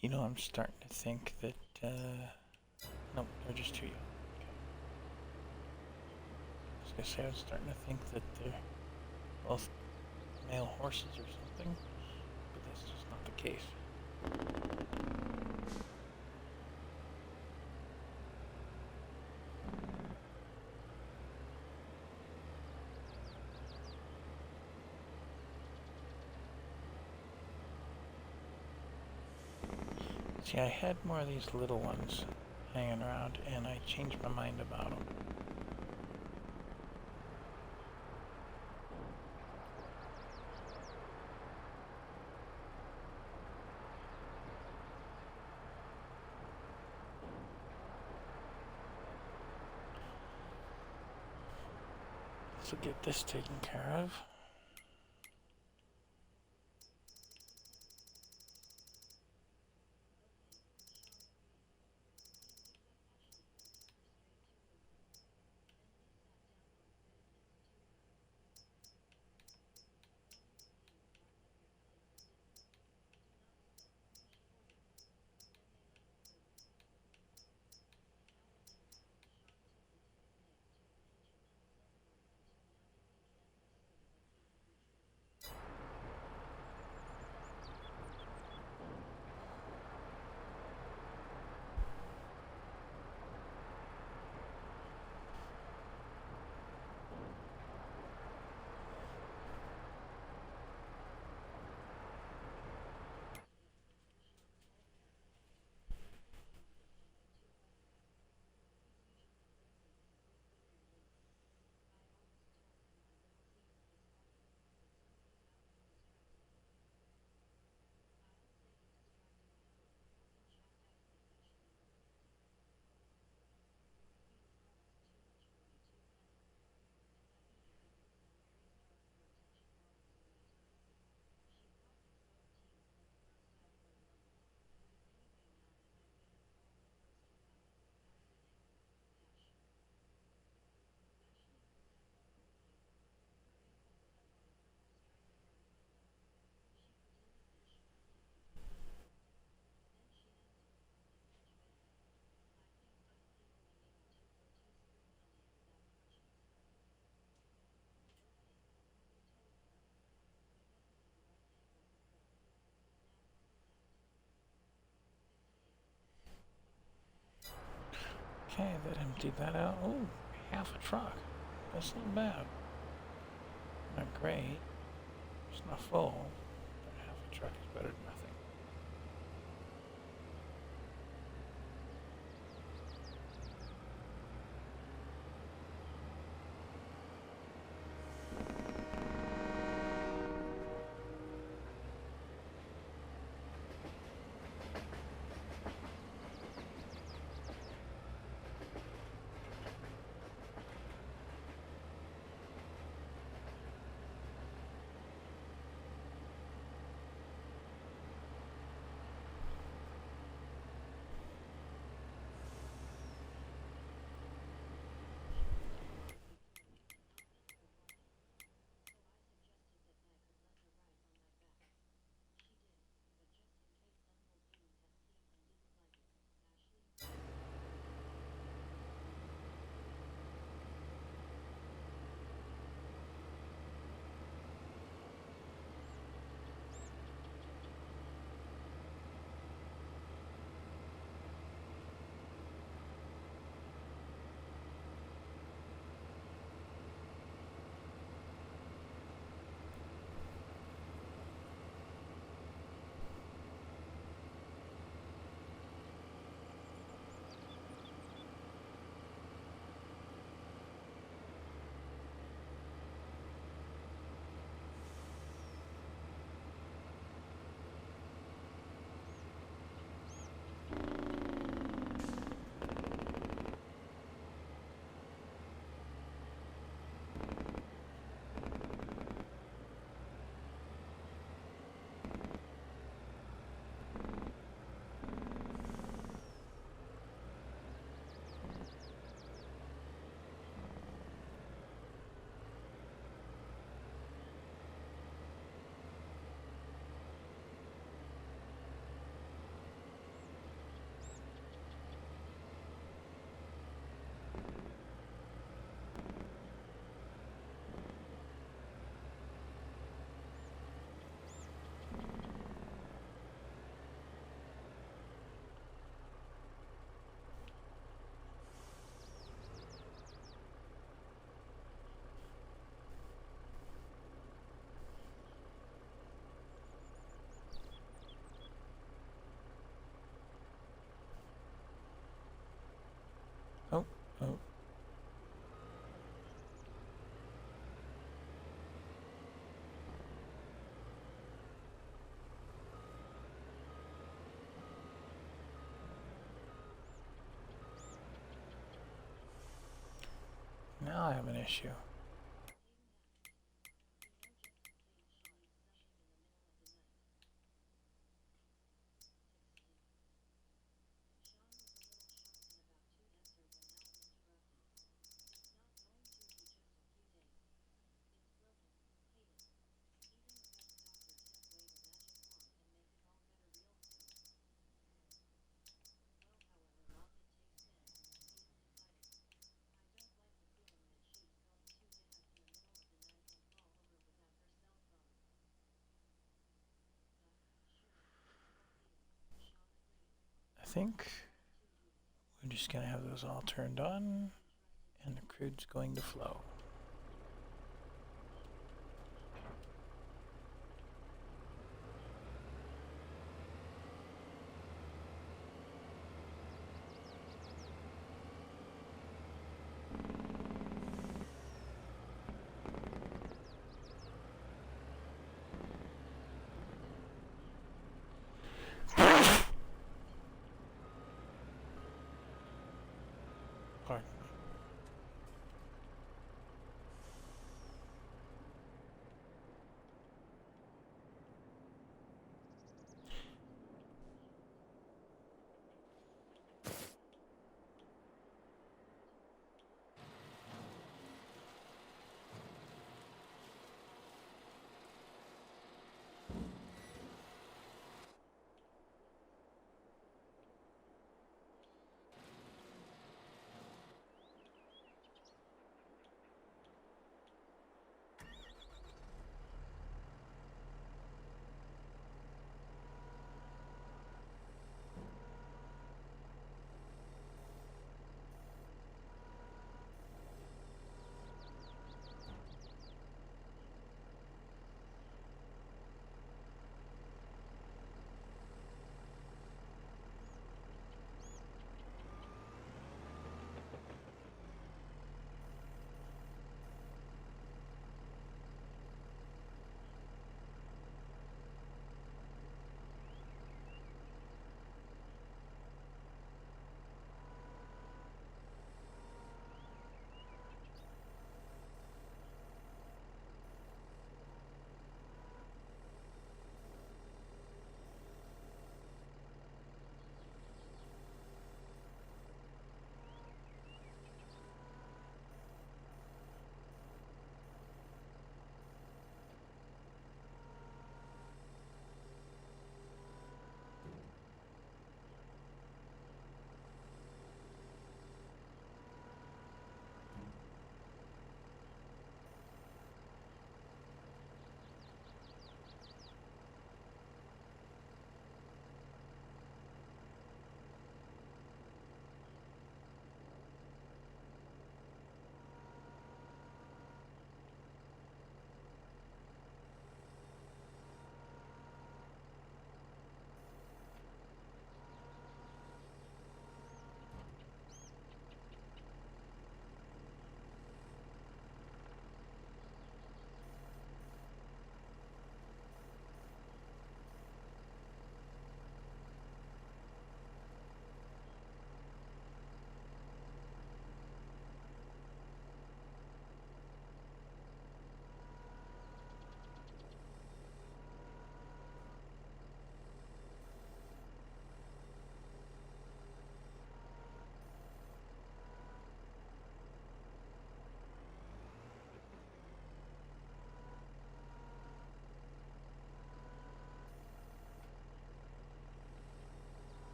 You know, I'm starting to think that, no, they're just too young. Okay. I was gonna say, I was starting to think that they're both male horses or something, but that's just not the case. See, I had more of these little ones hanging around, and I changed my mind about them. So get this taken care of. Okay, that emptied that out. Oh, half a truck. That's not bad. Not great. It's not full, but half a truck is better than nothing. Oh. Now I have an issue. I think we're just gonna have those all turned on and the crude's going to flow. Pardon me.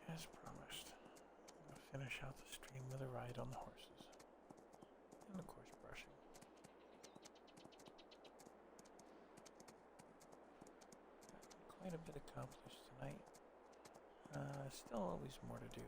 As promised, I'm going to finish out the stream with a ride on the horses. And of course, brushing. Quite a bit accomplished tonight. Still always more to do.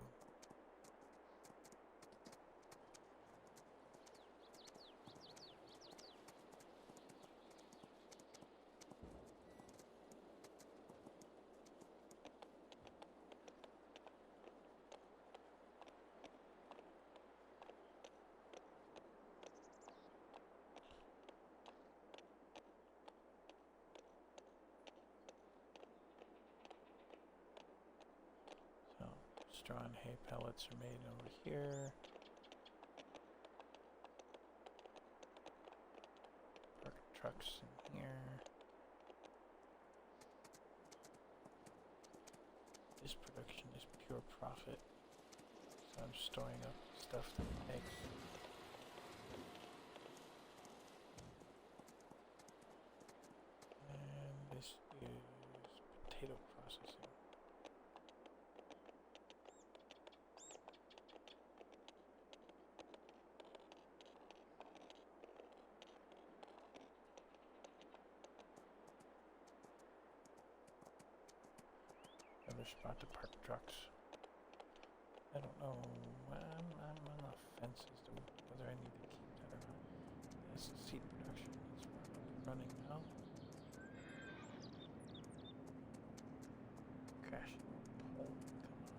So, straw and hay pellets are made over here. Parked trucks in here. This production is pure profit. So I'm storing up stuff that it makes. And this is potato processing. Another spot to park trucks. I don't know. I'm on the fence as to whether I need to keep that or not. This is seed production. It's running now. Crashing pole. Come on.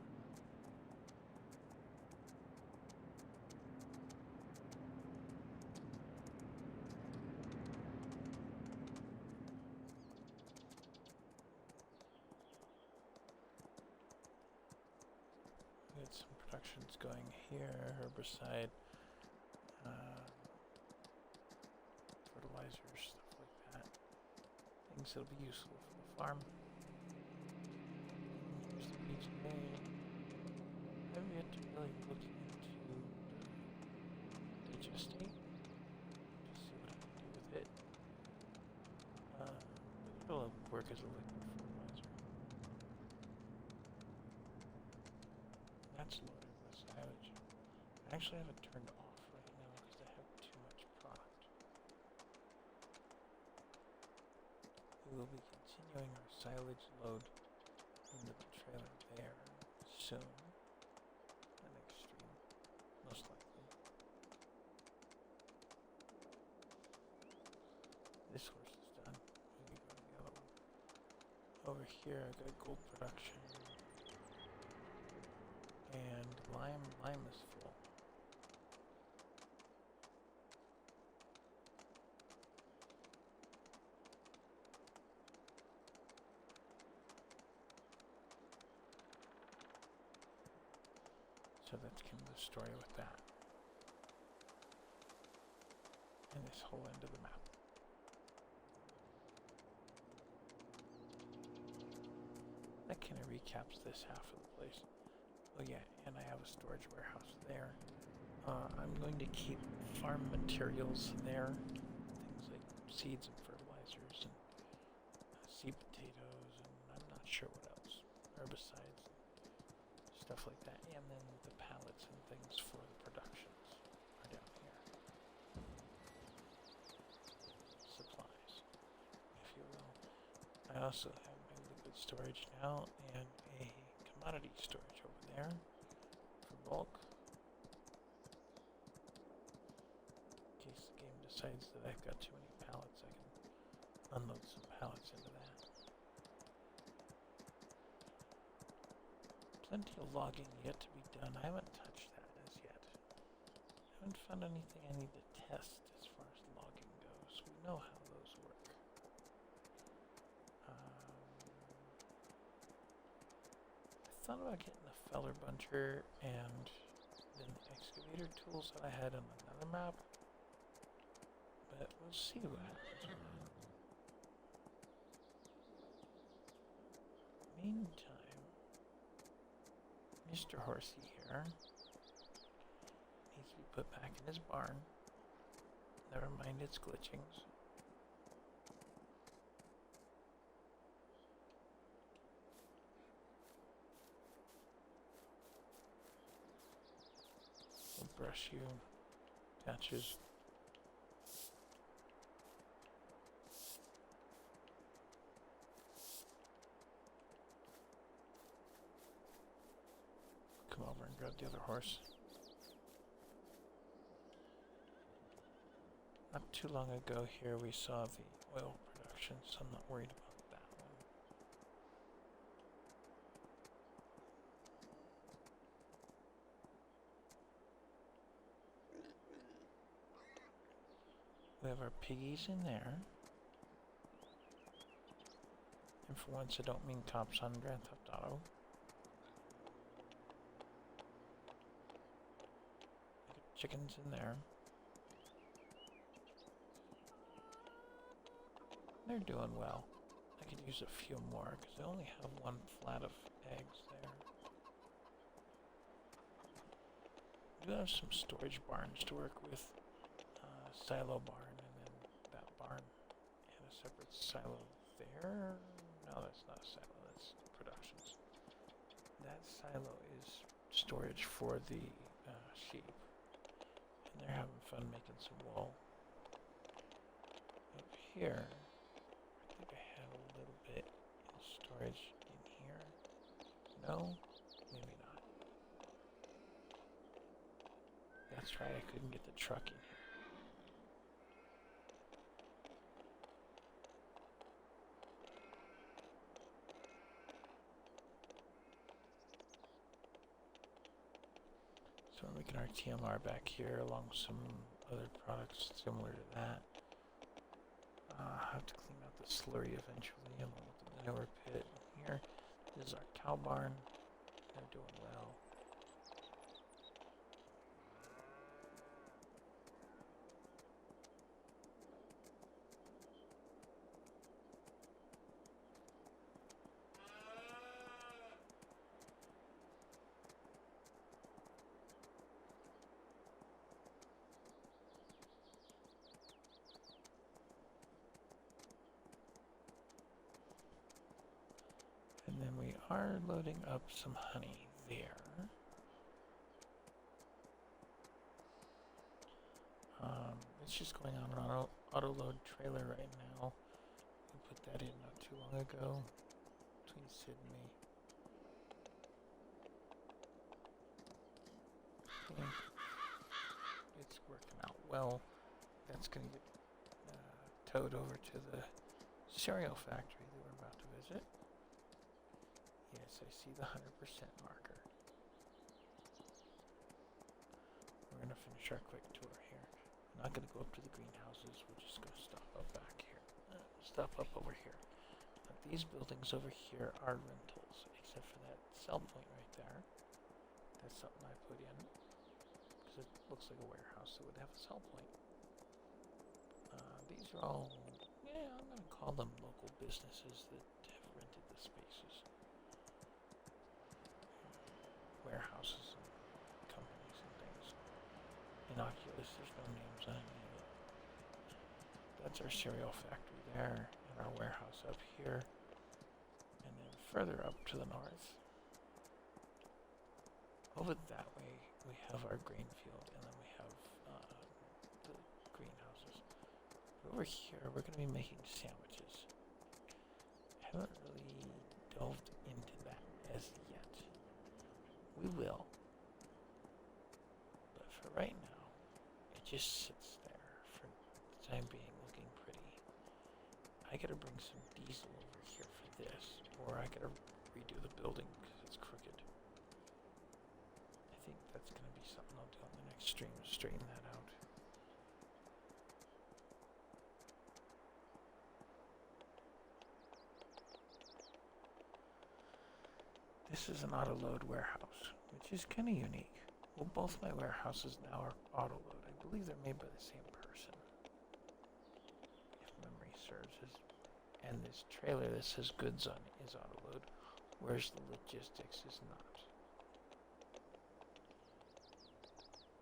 We got some productions going here. Herbicide. Fertilizers, stuff like that. Things that'll be useful for the farm. Here's the PGA. I've yet to really look into the digestate. Just see what I can do with it. But it'll work as a liquid fertilizer. That's loaded with silage. I actually have it turned off right now because I have too much product. We will be continuing our silage load into the trailer there soon. The next stream, most likely. This horse is done. We can go to the other one. Over here, I got gold production. And lime is full. So that's kind of the story with that. And this whole end of the map. That kind of recaps this half of the place. Oh yeah, and I have a storage warehouse there. I'm going to keep farm materials there. Things like seeds and fertilizers and seed potatoes and I'm not sure what else. Herbicides, stuff like that. And then the pallets and things for the productions are down here. Supplies, if you will. I also have my liquid storage now and a commodity storage over there for bulk. In case the game decides that I've got too many pallets, I can unload some pallets into that. Plenty of logging yet to be done. I haven't touched that as yet. I haven't found anything I need to test as far as logging goes. We know how those work. I thought about getting the feller buncher and then the excavator tools that I had on another map. But we'll see what happens. Meantime, Mr. Horsey here needs to be put back in his barn. Never mind its glitchings. brush you. Patches. Come over and grab the other horse. Not too long ago here we saw the oil production, so I'm not worried about that one. We have our piggies in there. And for once I don't mean cops on Grand Theft Auto. Chickens in there. They're doing well. I could use a few more because I only have one flat of eggs there. I do have some storage barns to work with. Silo barn and then that barn and a separate silo there. No, that's not a silo, that's productions. That silo is storage for the sheep. And they're having fun making some wool. Up here, I think I have a little bit in storage in here. No? Maybe not. That's right, I couldn't get the truck in here. So we're making our TMR back here along with some other products similar to that. I have to clean out the slurry eventually along with the manure pit. Here, this is our cow barn. They're doing well. And then we are loading up some honey there. It's just going on an auto load trailer right now. We put that in not too long ago between Sid and me. I think it's working out well. That's going to get towed over to the cereal factory that we're about to visit. Yes, I see the 100% marker. We're going to finish our quick tour here. We're not going to go up to the greenhouses. We're just going to stop up back here. Stop up over here. Now, these buildings over here are rentals, except for that sell point right there. That's something I put in because it looks like a warehouse that would have a sell point. These are all, yeah, I'm going to call them local businesses that have rented the spaces. Warehouses and companies and things. Innocuous, there's no names on any of it. That's our cereal factory there, and our warehouse up here. And then further up to the north. Over that way, we have our grain field, and then we have the greenhouses. But over here, we're going to be making sandwiches. I haven't really delved into that as yet. We will. But for right now, it just sits there for the time being looking pretty. I gotta bring some diesel over here for this, or I gotta redo the building because it's crooked. I think that's gonna be something I'll do on the next stream, straighten that out. This is an auto-load warehouse, which is kind of unique. Well, both my warehouses now are auto-load. I believe they're made by the same person, if memory serves. And this trailer that says goods on is auto-load, whereas the logistics is not.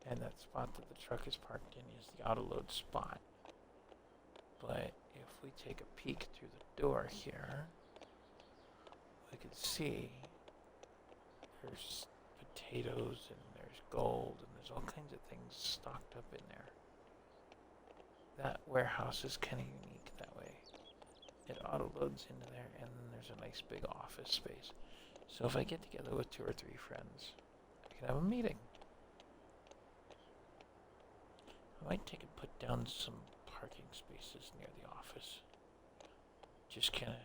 And that spot that the truck is parked in is the auto-load spot. But if we take a peek through the door here, we can see there's potatoes and there's gold and there's all kinds of things stocked up in there. That warehouse is kind of unique that way. It auto-loads into there, and then there's a nice big office space. So if I get together with 2 or 3 friends, I can have a meeting. I might take and put down some parking spaces near the office. Just kind of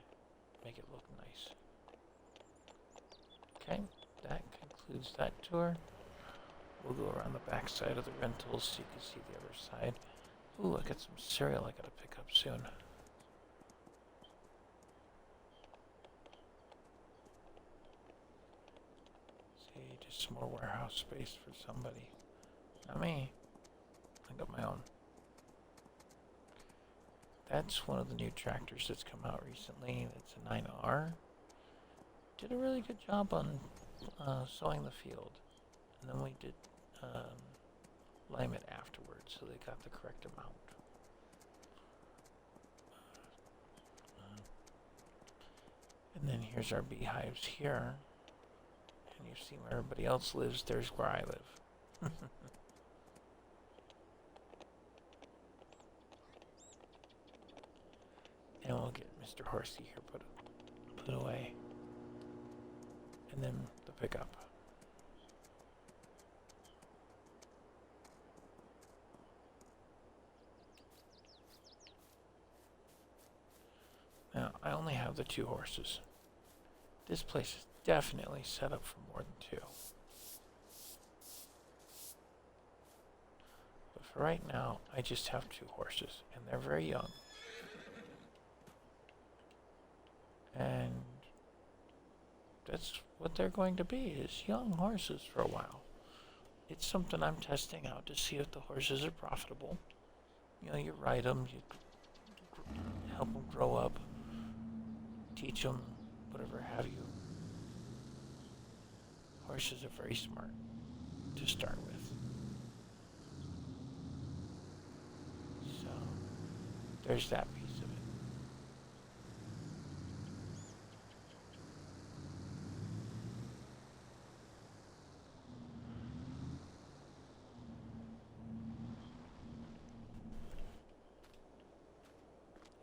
make it look nice. Okay, that concludes that tour. We'll go around the back side of the rentals so you can see the other side. Ooh, I got some cereal I gotta pick up soon. See, just some more warehouse space for somebody. Not me. I got my own. That's one of the new tractors that's come out recently. It's a 9R. Did a really good job on sowing the field. And then we did lime it afterwards, so they got the correct amount. And then here's our beehives here. And you see where everybody else lives, there's where I live. And we'll get Mr. Horsey here put away. And then the pickup. Now, I only have the 2 horses. This place is definitely set up for more than 2. But for right now, I just have 2 horses, and they're very young. And that's what they're going to be, is young horses for a while. It's something I'm testing out to see if the horses are profitable. You know, you ride them, you help them grow up, teach them, whatever have you. Horses are very smart to start with. So, there's that piece of it.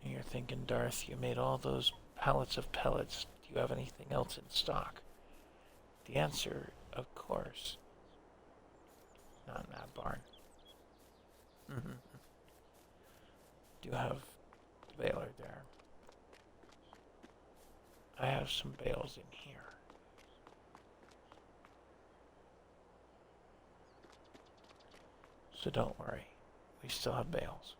And you're thinking, Darth, you made all those pallets of pellets. Do you have anything else in stock? The answer, of course, not in that barn. Do have the baler there. I have some bales in here. So don't worry, we still have bales.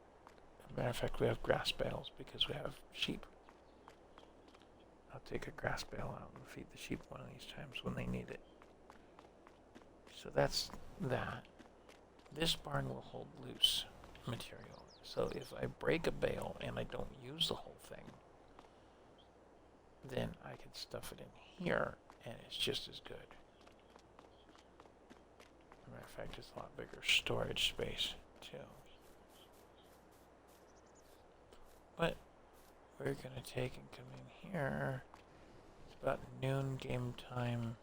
As a matter of fact, we have grass bales because we have sheep. I'll take a grass bale out and feed the sheep one of these times when they need it. So that's that. This barn will hold loose material. So if I break a bale and I don't use the whole thing, then I can stuff it in here and it's just as good. As a matter of fact, it's a lot bigger storage space too. But we're going to take and come in here. It's about noon game time.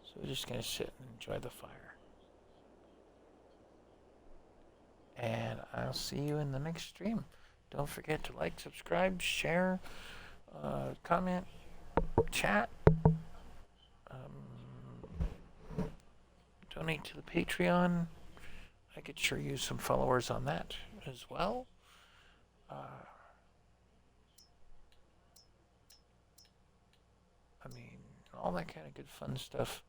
So we're just going to sit and enjoy the fire. And I'll see you in the next stream. Don't forget to like, subscribe, share, comment, chat. Donate to the Patreon. I could sure use some followers on that as well. I mean, all that kind of good fun stuff.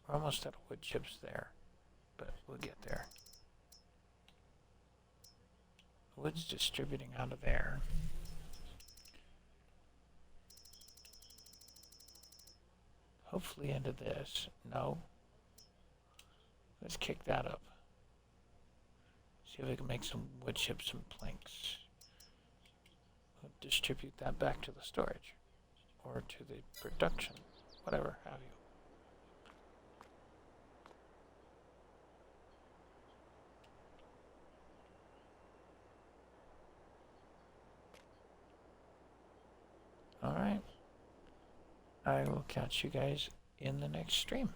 We're almost out of wood chips there, but we'll get there. The wood's distributing out of there. Hopefully into this. No. Let's kick that up. See if we can make some wood chips and planks. We'll distribute that back to the storage. Or to the production. Whatever have you. Alright. I will catch you guys in the next stream.